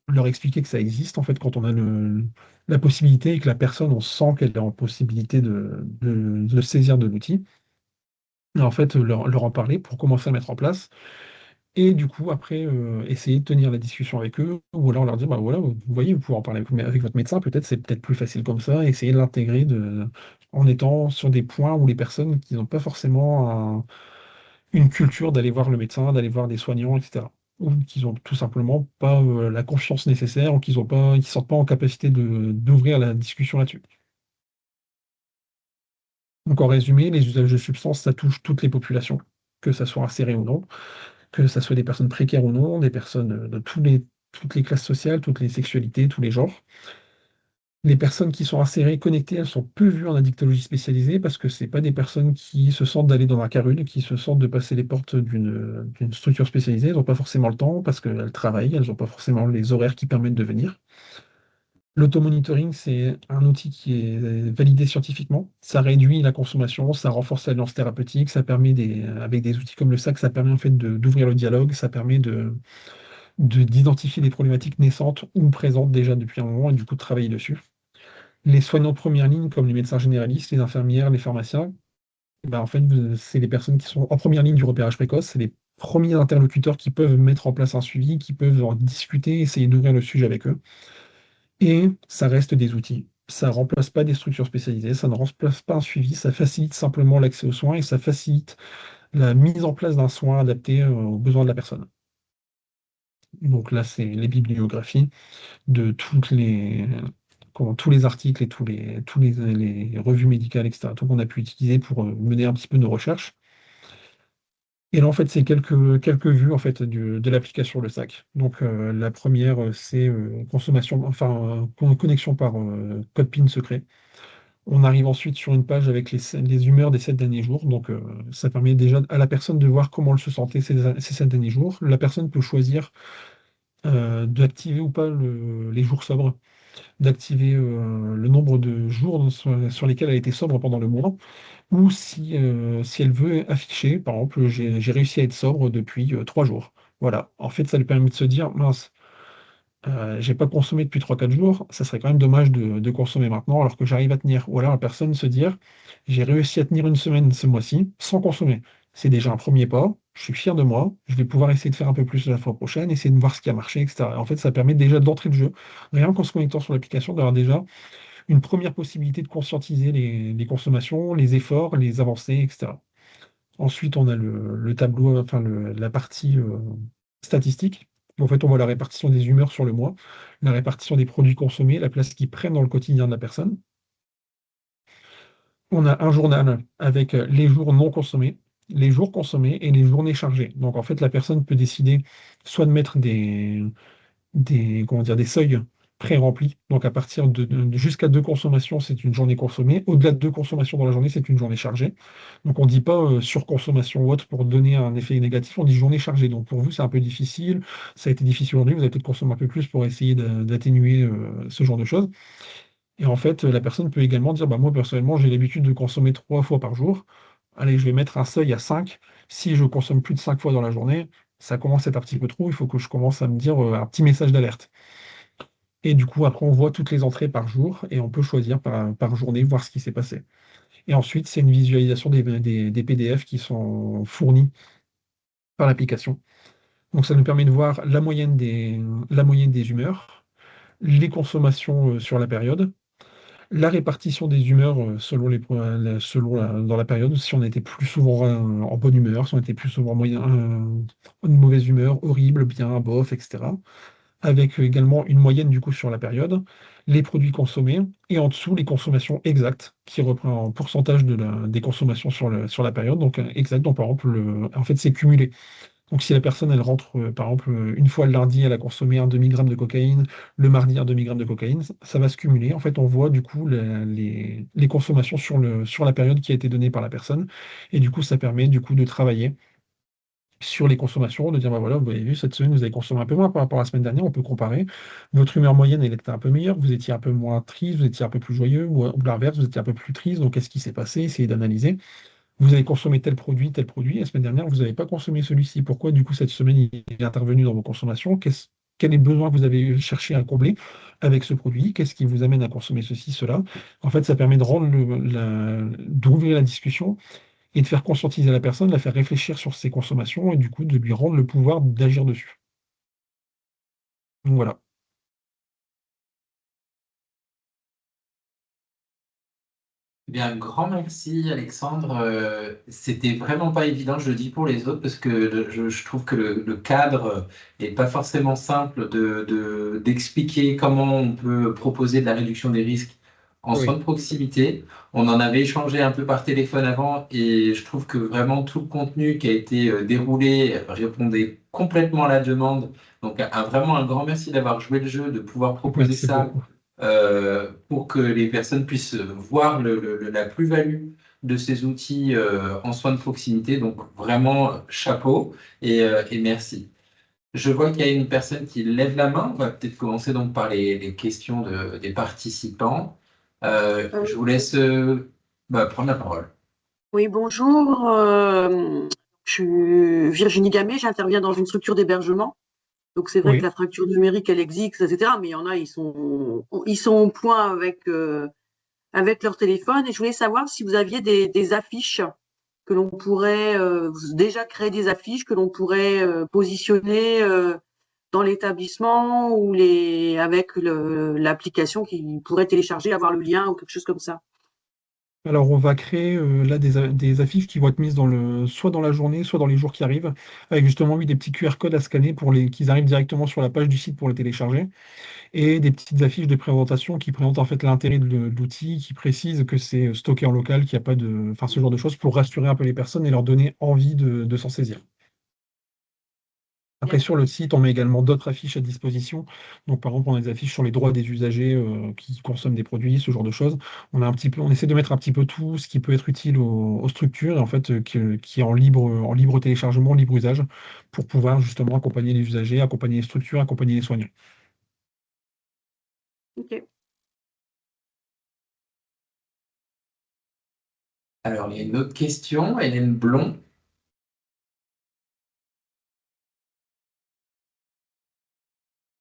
leur expliquer que ça existe, en fait, quand on a la possibilité et que la personne, on sent qu'elle est en possibilité de saisir de l'outil. Et en fait, leur en parler pour commencer à mettre en place. Et du coup, après, essayer de tenir la discussion avec eux, ou alors leur dire, bah voilà, vous voyez, vous pouvez en parler avec votre médecin, peut-être c'est peut-être plus facile comme ça, essayer de l'intégrer en étant sur des points où les personnes qui n'ont pas forcément une culture d'aller voir le médecin, d'aller voir des soignants, etc. Ou qui n'ont tout simplement pas la confiance nécessaire, ou qu'ils ne se sentent pas en capacité d'ouvrir la discussion là-dessus. Donc en résumé, les usages de substances, ça touche toutes les populations, que ça soit inséré ou non, que ça soit des personnes précaires ou non, des personnes de toutes les classes sociales, toutes les sexualités, tous les genres. Les personnes qui sont insérées, connectées, elles sont peu vues en addictologie spécialisée parce que c'est pas des personnes qui se sentent d'aller dans un carul, qui se sentent de passer les portes d'une structure spécialisée. Elles n'ont pas forcément le temps parce qu'elles travaillent, elles n'ont pas forcément les horaires qui permettent de venir. L'automonitoring, c'est un outil qui est validé scientifiquement. Ça réduit la consommation, ça renforce l'alliance thérapeutique, ça permet avec des outils comme le SAC, ça permet en fait d'ouvrir le dialogue, ça permet d'identifier des problématiques naissantes ou présentes déjà depuis un moment et du coup de travailler dessus. Les soignants de première ligne, comme les médecins généralistes, les infirmières, les pharmaciens, ben en fait, c'est les personnes qui sont en première ligne du repérage précoce, c'est les premiers interlocuteurs qui peuvent mettre en place un suivi, qui peuvent en discuter, essayer d'ouvrir le sujet avec eux. Et ça reste des outils. Ça ne remplace pas des structures spécialisées, ça ne remplace pas un suivi, ça facilite simplement l'accès aux soins et ça facilite la mise en place d'un soin adapté aux besoins de la personne. Donc là, c'est les bibliographies de tous les articles et les revues médicales, etc., tout qu'on a pu utiliser pour mener un petit peu nos recherches. Et là, en fait, c'est quelques vues en fait, de l'application Le Sac. Donc, la première, c'est consommation, enfin, connexion par code PIN secret. On arrive ensuite sur une page avec les humeurs des 7 derniers jours. Donc, ça permet déjà à la personne de voir comment elle se sentait ces 7 derniers jours. La personne peut choisir d'activer ou pas les jours sobres, d'activer le nombre de jours sur lesquels elle a été sobre pendant le mois, ou si elle veut afficher, par exemple, j'ai réussi à être sobre depuis 3 jours. Voilà. En fait, ça lui permet de se dire, mince, j'ai pas consommé depuis 3 4 jours, ça serait quand même dommage de consommer maintenant alors que j'arrive à tenir. Ou alors la personne se dire, j'ai réussi à tenir une semaine ce mois-ci sans consommer. C'est déjà un premier pas, je suis fier de moi, je vais pouvoir essayer de faire un peu plus la fois prochaine, essayer de voir ce qui a marché, etc. En fait, ça permet déjà d'entrer le jeu, rien qu'en se connectant sur l'application, d'avoir déjà une première possibilité de conscientiser les consommations, les efforts, les avancées, etc. Ensuite, on a le tableau, enfin la partie statistique. En fait, on voit la répartition des humeurs sur le mois, la répartition des produits consommés, la place qu'ils prennent dans le quotidien de la personne. On a un journal avec les jours non consommés, les jours consommés et les journées chargées. Donc, en fait, la personne peut décider soit de mettre comment dire, des seuils pré-remplis. Donc à partir jusqu'à 2 consommations, c'est une journée consommée. Au-delà de 2 consommations dans la journée, c'est une journée chargée. Donc on ne dit pas surconsommation ou autre pour donner un effet négatif, on dit journée chargée. Donc pour vous, c'est un peu difficile. Ça a été difficile aujourd'hui, vous avez peut-être consommé un peu plus pour essayer d'atténuer ce genre de choses. Et en fait, la personne peut également dire, bah, moi personnellement, j'ai l'habitude de consommer 3 fois par jour. Allez, je vais mettre un seuil à 5. Si je consomme plus de 5 fois dans la journée, ça commence à être un petit peu trop. Il faut que je commence à me dire un petit message d'alerte. Et du coup, après, on voit toutes les entrées par jour et on peut choisir par journée, voir ce qui s'est passé. Et ensuite, c'est une visualisation des PDF qui sont fournis par l'application. Donc ça nous permet de voir la moyenne des humeurs, les consommations sur la période, la répartition des humeurs selon dans la période, si on était plus souvent en bonne humeur, si on était plus souvent une mauvaise humeur, horrible, bien, bof, etc. Avec également une moyenne du coup sur la période, les produits consommés, et en dessous les consommations exactes, qui reprend en pourcentage des consommations sur la période, donc exact, donc par exemple, en fait c'est cumulé. Donc si la personne elle rentre, par exemple, une fois le lundi, elle a consommé un demi-gramme de cocaïne, le mardi un demi-gramme de cocaïne, ça va se cumuler. En fait, on voit du coup les consommations sur la période qui a été donnée par la personne, et du coup ça permet du coup de travailler sur les consommations, de dire, bah voilà, vous avez vu, cette semaine, vous avez consommé un peu moins par rapport à la semaine dernière, on peut comparer. Votre humeur moyenne, elle était un peu meilleure, vous étiez un peu moins triste, vous étiez un peu plus joyeux, ou l'inverse, vous étiez un peu plus triste, donc qu'est-ce qui s'est passé? Essayez d'analyser. Vous avez consommé tel produit, la semaine dernière, vous n'avez pas consommé celui-ci. Pourquoi, du coup, cette semaine, il est intervenu dans vos consommations? Quel est le besoin que vous avez cherché à combler avec ce produit? Qu'est-ce qui vous amène à consommer ceci, cela? En fait, ça permet de d'ouvrir la discussion et de faire conscientiser la personne, de la faire réfléchir sur ses consommations et du coup de lui rendre le pouvoir d'agir dessus. Donc voilà. Eh bien, un grand merci, Alexandre. C'était vraiment pas évident, je le dis pour les autres, parce que je trouve que le cadre est pas forcément simple d'expliquer comment on peut proposer de la réduction des risques en soins Oui, de proximité. On en avait échangé un peu par téléphone avant et je trouve que vraiment tout le contenu qui a été déroulé répondait complètement à la demande. Donc, vraiment un grand merci d'avoir joué le jeu, de pouvoir proposer merci ça beaucoup. pour que les personnes puissent voir la plus-value de ces outils en soins de proximité. Donc vraiment, chapeau et merci. Je vois qu'il y a une personne qui lève la main. On va peut-être commencer donc par les questions des participants. Je vous laisse prendre la parole. Oui, bonjour. Je suis Virginie Gamet, j'interviens dans une structure d'hébergement. Donc c'est vrai que Oui. la fracture numérique, elle existe, etc. Mais il y en a, ils sont au point avec leur téléphone. Et je voulais savoir si vous aviez des affiches que l'on pourrait déjà créer des affiches que l'on pourrait positionner dans l'établissement ou avec l'application qui pourrait télécharger, avoir le lien ou quelque chose comme ça. Alors on va créer là des affiches qui vont être mises soit dans la journée, soit dans les jours qui arrivent, avec justement oui, des petits QR codes à scanner pour qu'ils arrivent directement sur la page du site pour les télécharger, et des petites affiches de présentation qui présentent en fait l'intérêt de l'outil, qui précisent que c'est stocké en local, qu'il n'y a pas de. Enfin ce genre de choses pour rassurer un peu les personnes et leur donner envie de s'en saisir. Après, Bien. sur le site, on met également d'autres affiches à disposition. Donc, par exemple, on a des affiches sur les droits des usagers qui consomment des produits, ce genre de choses. On essaie de mettre un petit peu tout ce qui peut être utile aux structures, et en fait, qui est en libre téléchargement, libre usage, pour pouvoir justement accompagner les usagers, accompagner les structures, accompagner les soignants. Ok. Alors, il y a une autre question, Hélène Blond.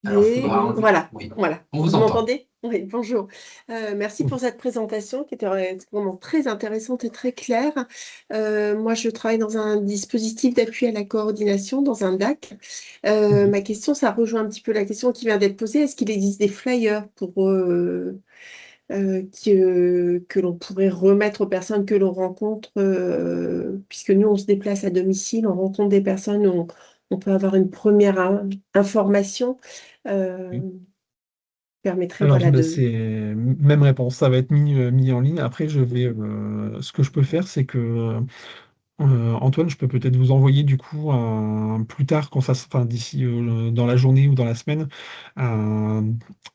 Alors, il faudra Voilà, Oui, voilà. on vous Vous entend. m'entendez? Oui, bonjour. Merci pour cette présentation qui était vraiment très intéressante et très claire. Moi, je travaille dans un dispositif d'appui à la coordination, dans un DAC. Mhm. Ma question, ça rejoint un petit peu la question qui vient d'être posée. Est-ce qu'il existe des flyers que l'on pourrait remettre aux personnes que l'on rencontre, puisque nous, on se déplace à domicile, on rencontre des personnes, on peut avoir une première information, euh, permettrait Alors, voilà, de... c'est même réponse, ça va être mis en ligne. Après, ce que je peux faire, c'est que Antoine, je peux peut-être vous envoyer du coup plus tard, enfin d'ici dans la journée ou dans la semaine, un,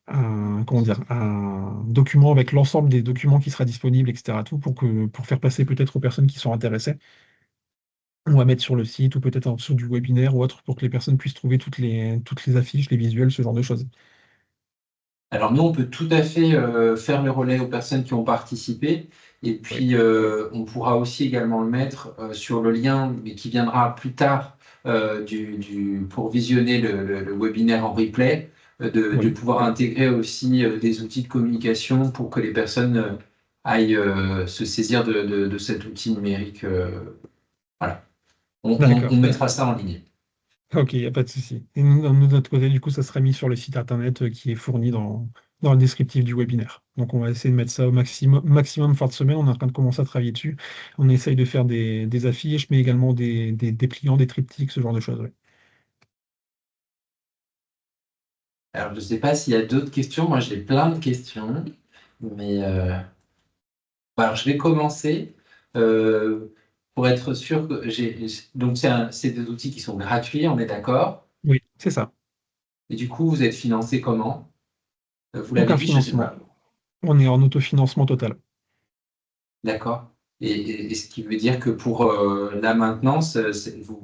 comment dire, un document avec l'ensemble des documents qui sera disponible, etc. Tout pour faire passer peut-être aux personnes qui sont intéressées, ou à mettre sur le site, ou peut-être en dessous du webinaire ou autre, pour que les personnes puissent trouver toutes les affiches, les visuels, ce genre de choses. Alors nous, on peut tout à fait faire le relais aux personnes qui ont participé et Oui, puis on pourra aussi également le mettre sur le lien, mais qui viendra plus tard pour visionner le webinaire en replay, de oui. pouvoir intégrer aussi des outils de communication pour que les personnes aillent se saisir de cet outil numérique. Voilà, on D'accord. mettra ça en ligne. Ok, il n'y a pas de souci. Et nous, de notre côté, du coup, ça sera mis sur le site internet qui est fourni dans le descriptif du webinaire. Donc, on va essayer de mettre ça au maximum fin de semaine. On est en train de commencer à travailler dessus. On essaye de faire des affiches, mais également des dépliants, des triptyques, ce genre de choses. Ouais. Alors, je ne sais pas s'il y a d'autres questions. Moi, j'ai plein de questions, mais alors, je vais commencer pour être sûr que donc, c'est des outils qui sont gratuits, on est d'accord. Oui, c'est ça. Et du coup, vous êtes financé comment? Vous l'avez Aucun dit, je ne sais financement. pas. On est en autofinancement total. D'accord. Et ce qui veut dire que pour la maintenance,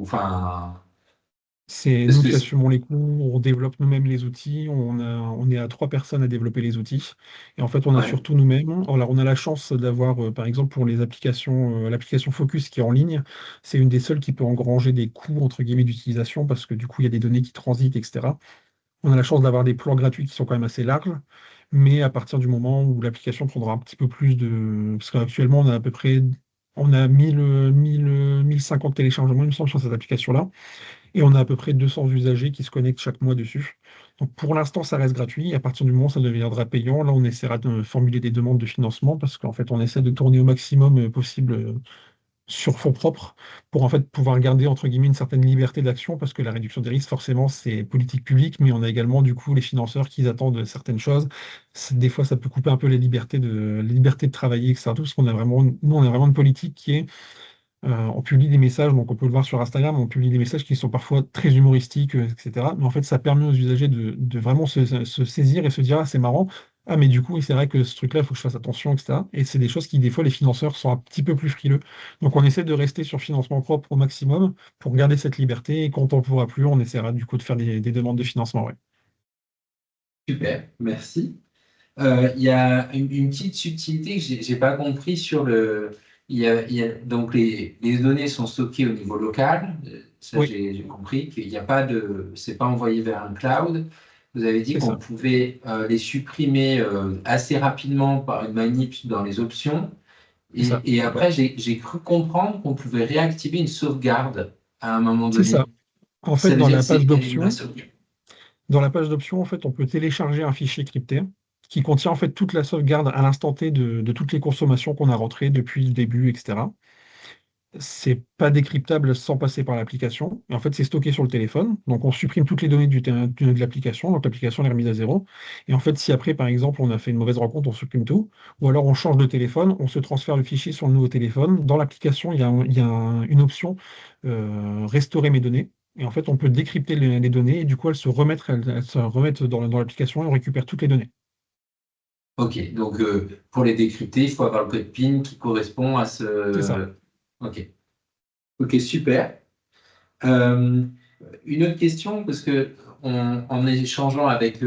enfin, C'est parce nous que qui assumons les coûts, on développe nous-mêmes les outils, on est à 3 personnes à développer les outils. Et en fait, on ouais, assure tout nous-mêmes. Alors, on a la chance d'avoir, par exemple, pour les applications, l'application Focus qui est en ligne, c'est une des seules qui peut engranger des coûts, entre guillemets, d'utilisation, parce que du coup, il y a des données qui transitent, etc. On a la chance d'avoir des plans gratuits qui sont quand même assez larges, mais à partir du moment où l'application prendra un petit peu plus de... Parce qu'actuellement, on a à peu près... On a 1050 téléchargements, il me semble, sur cette application-là. Et on a à peu près 200 usagers qui se connectent chaque mois dessus. Donc pour l'instant, ça reste gratuit. À partir du moment où ça deviendra payant, là, on essaiera de formuler des demandes de financement parce qu'en fait, on essaie de tourner au maximum possible sur fonds propres pour en fait pouvoir garder entre guillemets une certaine liberté d'action parce que la réduction des risques, forcément, c'est politique publique, mais on a également du coup les financeurs qui attendent certaines choses. Des fois, ça peut couper un peu les libertés de travailler, etc. Parce qu'on a vraiment, nous, on a vraiment une politique qui est on publie des messages, donc on peut le voir sur Instagram, on publie des messages qui sont parfois très humoristiques, etc. Mais en fait, ça permet aux usagers de vraiment se saisir et se dire, ah, c'est marrant, ah, mais du coup, oui, c'est vrai que ce truc-là, il faut que je fasse attention, etc. Et c'est des choses qui, des fois, les financeurs sont un petit peu plus frileux. Donc, on essaie de rester sur financement propre au maximum pour garder cette liberté. Et quand on ne pourra plus, on essaiera du coup de faire des demandes de financement. Ouais. super, merci. Il y a une petite subtilité que j'ai pas compris sur le. Donc les données sont stockées au niveau local. Ça, Oui, j'ai compris qu'il n'y a pas de. C'est pas envoyé vers un cloud. Vous avez dit c'est qu'on ça. pouvait les supprimer assez rapidement par une manip dans les options. C'est ça. Et après, j'ai cru comprendre qu'on pouvait réactiver une sauvegarde à un moment C'est ça. donné. En fait, Ça veut dire que c'est elle est une vraie sauvegarde. dans la page d'options, en fait, on peut télécharger un fichier crypté qui contient en fait toute la sauvegarde à l'instant T de toutes les consommations qu'on a rentrées depuis le début, etc. C'est pas décryptable sans passer par l'application. Et en fait, c'est stocké sur le téléphone. Donc, on supprime toutes les données de l'application. Donc, l'application elle est remise à zéro. Et en fait, si après, par exemple, on a fait une mauvaise rencontre, on supprime tout. Ou alors, on change de téléphone, on se transfère le fichier sur le nouveau téléphone. Dans l'application, une option restaurer mes données. Et en fait, on peut décrypter les données et du coup, elles se remettent dans l'application et on récupère toutes les données. Ok, donc pour les décrypter, il faut avoir le code PIN qui correspond à C'est ça. ce. Ok, ok, super. Euh, une autre question, parce que en échangeant avec,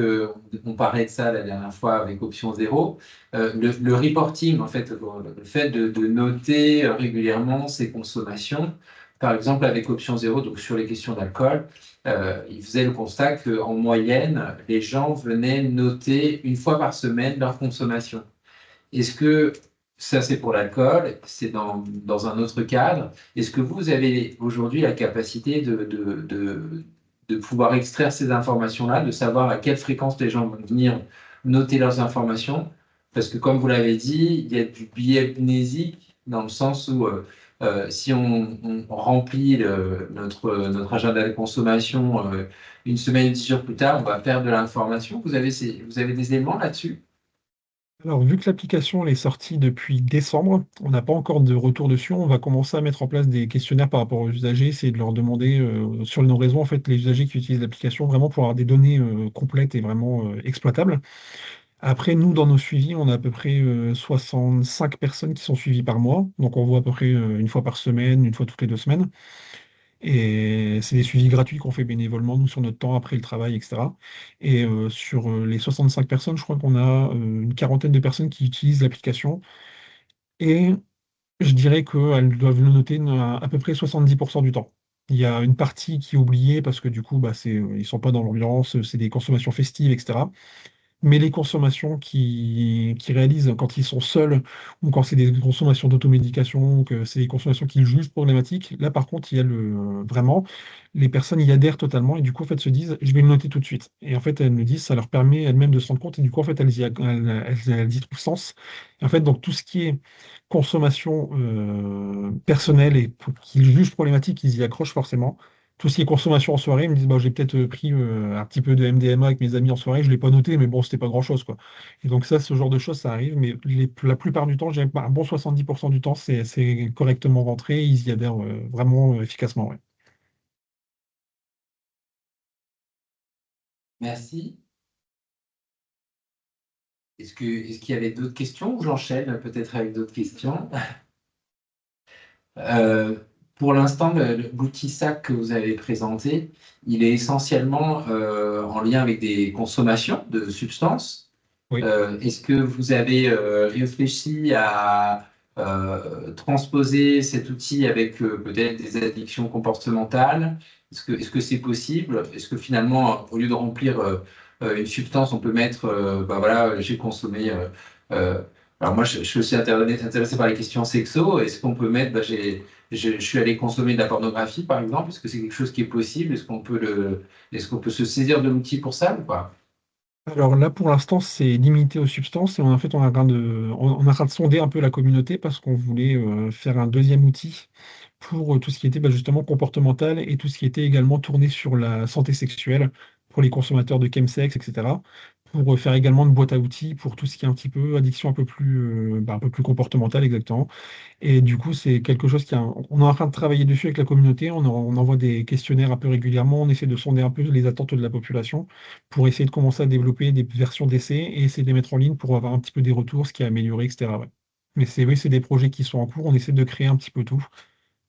on parlait de ça la dernière fois avec Option Zéro, le reporting, en fait, le fait de noter régulièrement ses consommations, par exemple avec Option Zéro, donc sur les questions d'alcool, il faisait le constat qu'en moyenne, les gens venaient noter une fois par semaine leur consommation. Est-ce que ça, c'est pour l'alcool, c'est dans un autre cadre. Est-ce que vous avez aujourd'hui la capacité de pouvoir extraire ces informations-là, de savoir à quelle fréquence les gens vont venir noter leurs informations? Parce que comme vous l'avez dit, il y a du biais mnésique dans le sens où si on remplit notre agenda de consommation une semaine, 10 jours plus tard, on va perdre de l'information. Vous avez des éléments là-dessus? Alors, vu que l'application elle est sortie depuis décembre, on n'a pas encore de retour dessus. On va commencer à mettre en place des questionnaires par rapport aux usagers, essayer de leur demander sur nos réseaux, en fait, les usagers qui utilisent l'application, vraiment pour avoir des données complètes et vraiment exploitables. Après, nous, dans nos suivis, on a à peu près 65 personnes qui sont suivies par mois. Donc, on voit à peu près une fois par semaine, une fois toutes les 2 semaines. Et c'est des suivis gratuits qu'on fait bénévolement, nous, sur notre temps après le travail, etc. Et sur les 65 personnes, je crois qu'on a une quarantaine de personnes qui utilisent l'application. Et je dirais qu'elles doivent le noter à peu près 70% du temps. Il y a une partie qui est oubliée parce que du coup, bah, ils sont pas dans l'ambiance, c'est des consommations festives, etc. Mais les consommations qu'ils réalisent quand ils sont seuls ou quand c'est des consommations d'automédication, que c'est des consommations qu'ils jugent problématiques, là par contre, il y a vraiment, les personnes y adhèrent totalement et du coup, en fait, se disent, je vais le noter tout de suite. Et en fait, elles me disent, ça leur permet elles-mêmes de se rendre compte et du coup, en fait, elles y trouvent sens. Et en fait, donc tout ce qui est consommation personnelle et qu'ils jugent problématique, ils y accrochent forcément. Tout ce qui est consommation en soirée, ils me disent bah, j'ai peut-être pris un petit peu de MDMA avec mes amis en soirée, je ne l'ai pas noté, mais bon, c'était pas grand-chose, quoi. Et donc ça, ce genre de choses, ça arrive, mais la plupart du temps, j'ai un bon 70% du temps, c'est correctement rentré, ils y adhèrent vraiment efficacement. Ouais. Merci. Est-ce qu'il y avait d'autres questions ou j'enchaîne peut-être avec d'autres questions? Euh, pour l'instant, l'outil SAC que vous avez présenté, il est essentiellement en lien avec des consommations de substances. Oui. Est-ce que vous avez réfléchi à transposer cet outil avec peut-être des addictions comportementales? Est-ce que c'est possible? Est-ce que finalement, au lieu de remplir une substance, on peut mettre, bah voilà, j'ai consommé. Euh, alors moi, je suis aussi intéressé par les questions sexo. Est-ce qu'on peut mettre, bah, je suis allé consommer de la pornographie, par exemple? Est-ce que c'est quelque chose qui est possible? Est-ce qu'on peut se saisir de l'outil pour ça ou pas? Alors là, pour l'instant, c'est limité aux substances et en fait, on est en train de sonder un peu la communauté parce qu'on voulait faire un deuxième outil pour tout ce qui était bah, justement comportemental et tout ce qui était également tourné sur la santé sexuelle pour les consommateurs de chemsex, etc. Pour faire également une boîte à outils pour tout ce qui est un petit peu addiction un peu plus comportementale exactement. Et du coup, c'est quelque chose on est en train de travailler dessus avec la communauté. On envoie des questionnaires un peu régulièrement. On essaie de sonder un peu les attentes de la population pour essayer de commencer à développer des versions d'essai et essayer de les mettre en ligne pour avoir un petit peu des retours, ce qui est amélioré, etc. Ouais. Mais oui, c'est des projets qui sont en cours. On essaie de créer un petit peu tout.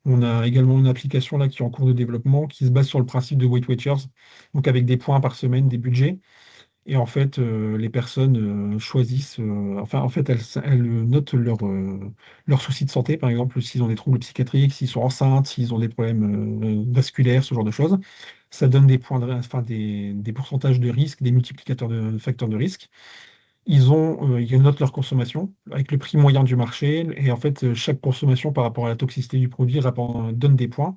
On a également une application là qui est en cours de développement qui se base sur le principe de Weight Watchers, donc avec des points par semaine, des budgets. Et en fait, les personnes choisissent, enfin, en fait, elles notent leurs soucis de santé, par exemple, s'ils ont des troubles psychiatriques, s'ils sont enceintes, s'ils ont des problèmes vasculaires, ce genre de choses. Ça donne des points enfin, des pourcentages de risque, des multiplicateurs de facteurs de risque. Ils notent leur consommation avec le prix moyen du marché. Et en fait, chaque consommation par rapport à la toxicité du produit donne des points.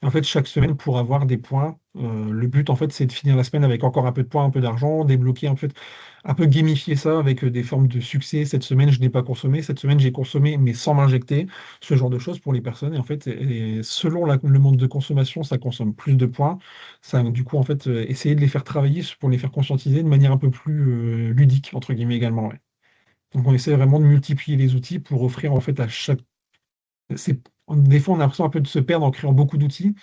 Et en fait, chaque semaine, pour avoir des points, le but, en fait, c'est de finir la semaine avec encore un peu de points, un peu d'argent, débloquer, en fait, un peu gamifier ça avec des formes de succès. Cette semaine, je n'ai pas consommé. Cette semaine, j'ai consommé, mais sans m'injecter. Ce genre de choses pour les personnes. Et en fait, selon le monde de consommation, ça consomme plus de points. Ça, du coup, en fait, essayer de les faire travailler pour les faire conscientiser de manière un peu plus ludique, entre guillemets, également. Ouais. Donc, on essaie vraiment de multiplier les outils pour offrir, en fait, à chaque... Des fois, on a l'impression un peu de se perdre en créant beaucoup d'outils.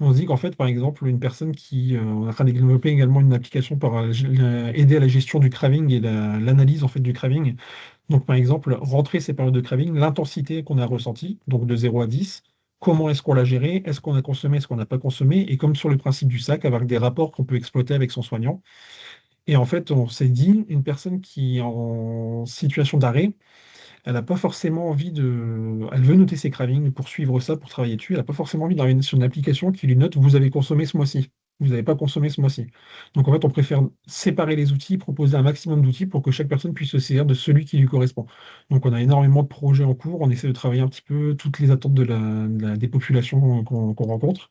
On se dit qu'en fait, par exemple, une personne on est en train de développer également une application pour aider à la gestion du craving et l'analyse en fait du craving. Donc, par exemple, rentrer ces périodes de craving, l'intensité qu'on a ressentie, donc de 0 à 10, comment est-ce qu'on l'a géré, est-ce qu'on a consommé, est-ce qu'on n'a pas consommé, et comme sur le principe du sac, avec des rapports qu'on peut exploiter avec son soignant. Et en fait, on s'est dit, une personne qui est en situation d'arrêt, elle n'a pas forcément envie de. Elle veut noter ses cravings pour suivre ça, pour travailler dessus. Elle n'a pas forcément envie d'arriver sur une application qui lui note vous avez consommé ce mois-ci. Vous n'avez pas consommé ce mois-ci. Donc en fait, on préfère séparer les outils, proposer un maximum d'outils pour que chaque personne puisse se saisir de celui qui lui correspond. Donc on a énormément de projets en cours. On essaie de travailler un petit peu toutes les attentes des populations qu'on rencontre.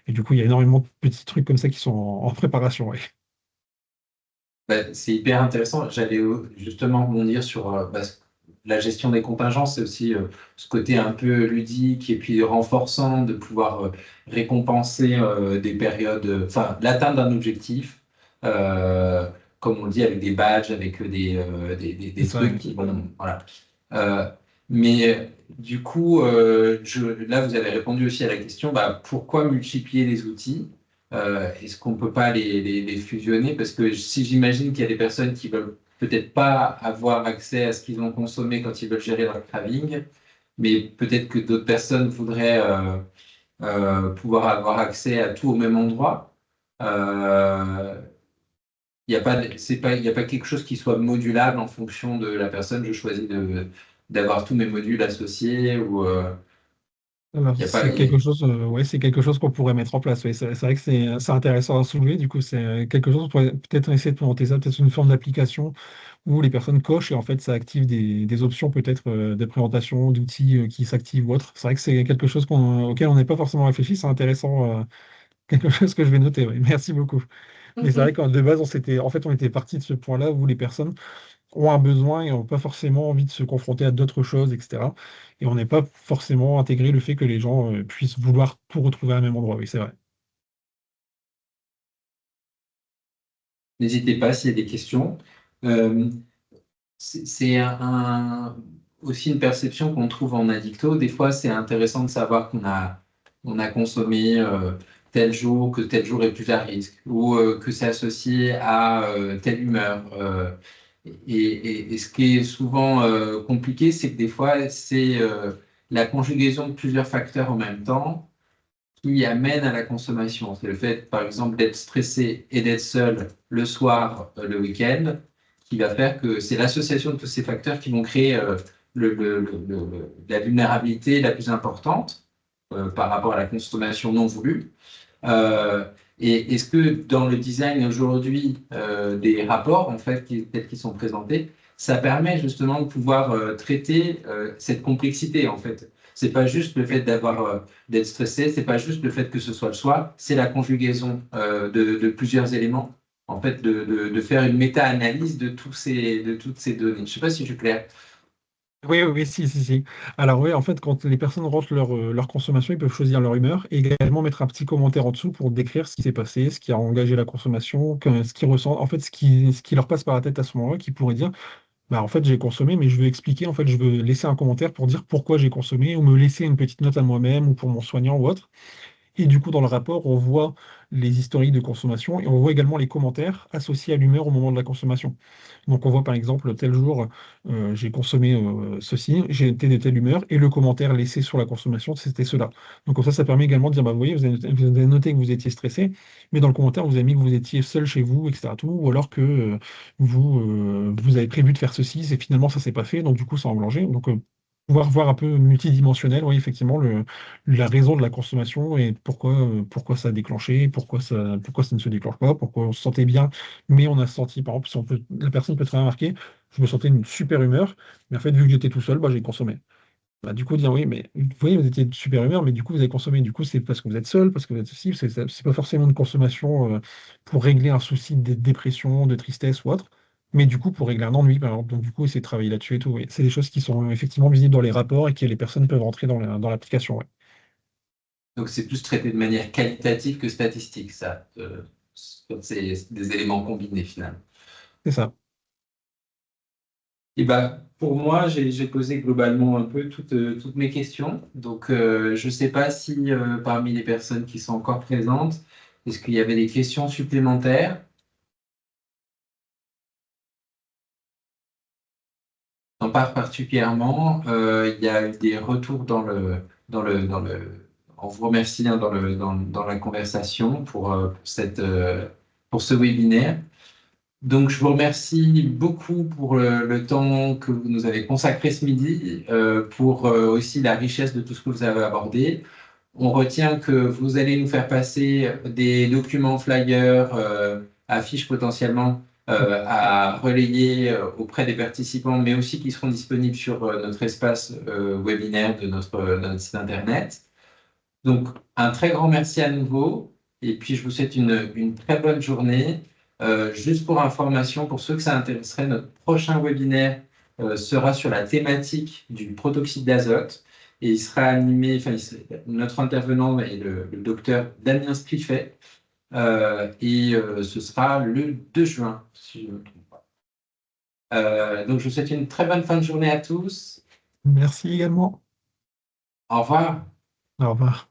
Et du coup, il y a énormément de petits trucs comme ça qui sont en préparation. Ouais. Bah, c'est hyper intéressant. J'allais justement rebondir sur la gestion des contingences, c'est aussi ce côté un peu ludique et puis renforçant de pouvoir récompenser des périodes, enfin l'atteinte d'un objectif, euh, comme on le dit, avec des badges, avec C'est des ça. trucs Ouais. qui vont, voilà. Mais du coup, là, vous avez répondu aussi à la question, bah, pourquoi multiplier les outils? Est-ce qu'on ne peut pas les fusionner? Parce que si j'imagine qu'il y a des personnes qui veulent peut-être pas avoir accès à ce qu'ils ont consommé quand ils veulent gérer leur craving, mais peut-être que d'autres personnes voudraient pouvoir avoir accès à tout au même endroit. Euh, Il n'y a pas, il y a pas quelque chose qui soit modulable en fonction de la personne. Je choisis d'avoir tous mes modules associés ou. Alors, Il y a pas, c'est quelque chose, ouais, c'est quelque chose qu'on pourrait mettre en place. Oui. C'est vrai que c'est intéressant à soulever. Du coup, c'est quelque chose, on pourrait peut-être essayer de présenter ça, peut-être une forme d'application où les personnes cochent et en fait, ça active des options, peut-être de présentation, d'outils qui s'activent ou autre. C'est vrai que c'est quelque chose auquel on n'est pas forcément réfléchi. C'est intéressant, quelque chose que je vais noter. Ouais. Merci beaucoup. Mais c'est vrai qu'en de base, en fait, on était parti de ce point-là où les personnes ont un besoin et n'ont pas forcément envie de se confronter à d'autres choses, etc. Et on n'est pas forcément intégré le fait que les gens puissent vouloir tout retrouver à un même endroit. Oui, c'est vrai. n'hésitez pas s'il y a des questions. Euh, c'est aussi une perception qu'on trouve en addicto. Des fois, c'est intéressant de savoir on a consommé tel jour, que tel jour est plus à risque, ou que c'est associé à telle humeur. Et ce qui est souvent compliqué, c'est que des fois, c'est la conjugaison de plusieurs facteurs en même temps qui amène à la consommation. C'est le fait, par exemple, d'être stressé et d'être seul le soir, le week-end, qui va faire que c'est l'association de tous ces facteurs qui vont créer la vulnérabilité la plus importante par rapport à la consommation non voulue. Euh, et est-ce que dans le design aujourd'hui des rapports, en fait, tels qu'ils sont présentés, ça permet justement de pouvoir traiter cette complexité, en fait. C'est pas juste le fait d'être stressé, c'est pas juste le fait que ce soit le soir, c'est la conjugaison de plusieurs éléments, en fait, de faire une méta-analyse de toutes ces données. Je sais pas si je suis clair. Oui, oui, oui, si, si, si. Alors oui, en fait, quand les personnes rentrent leur consommation, ils peuvent choisir leur humeur et également mettre un petit commentaire en dessous pour décrire ce qui s'est passé, ce qui a engagé la consommation, ce qu'ils ressentent, en fait, ce qui leur passe par la tête à ce moment-là, qui pourrait dire, bah, en fait, j'ai consommé, mais je veux expliquer, en fait, je veux laisser un commentaire pour dire pourquoi j'ai consommé ou me laisser une petite note à moi-même ou pour mon soignant ou autre. Et du coup, dans le rapport, on voit les historiques de consommation et on voit également les commentaires associés à l'humeur au moment de la consommation. Donc, on voit par exemple, tel jour, j'ai consommé ceci, j'ai été de telle humeur et le commentaire laissé sur la consommation, c'était cela. Donc, comme ça permet également de dire, bah, vous voyez, vous avez noté que vous étiez stressé, mais dans le commentaire, vous avez mis que vous étiez seul chez vous, etc. Tout, ou alors que vous avez prévu de faire ceci, et finalement, ça s'est pas fait, donc du coup, ça a engorgé. Donc, pouvoir voir un peu multidimensionnel, oui, effectivement, la raison de la consommation et pourquoi ça a déclenché, pourquoi ça ne se déclenche pas, pourquoi on se sentait bien, mais on a senti, par exemple, la personne peut très bien marquer, je me sentais une super humeur, mais en fait, vu que j'étais tout seul, bah, j'ai consommé. Bah, du coup, dire oui, mais vous voyez, vous étiez de super humeur, mais du coup, vous avez consommé. Du coup, c'est parce que vous êtes seul, parce que vous êtes ceci, c'est pas forcément une consommation pour régler un souci de dépression, de tristesse ou autre, mais du coup, pour régler un ennui, par exemple. Donc, du coup, essayer de travailler là-dessus et tout. Oui. C'est des choses qui sont effectivement visibles dans les rapports et que les personnes peuvent rentrer dans l'application. Ouais. Donc, c'est plus traité de manière qualitative que statistique, ça. C'est des éléments combinés, finalement. C'est ça. Et ben, pour moi, j'ai posé globalement un peu toutes mes questions. Donc, je ne sais pas si parmi les personnes qui sont encore présentes, est-ce qu'il y avait des questions supplémentaires? Non, pas particulièrement. Il y a eu des retours on vous remercie hein, dans la conversation pour ce webinaire. Donc, je vous remercie beaucoup pour le temps que vous nous avez consacré ce midi, pour aussi la richesse de tout ce que vous avez abordé. On retient que vous allez nous faire passer des documents flyers, affiches potentiellement à relayer auprès des participants, mais aussi qui seront disponibles sur notre espace webinaire de notre site Internet. Donc, un très grand merci à nouveau. Et puis, je vous souhaite une très bonne journée. Juste pour information, pour ceux que ça intéresserait, notre prochain webinaire sera sur la thématique du protoxyde d'azote. Et il sera animé, notre intervenant est le docteur Damien Spliffet. Ce sera le 2 juin, si je ne me trompe pas. Donc, je vous souhaite une très bonne fin de journée à tous. Merci également. Au revoir. Au revoir.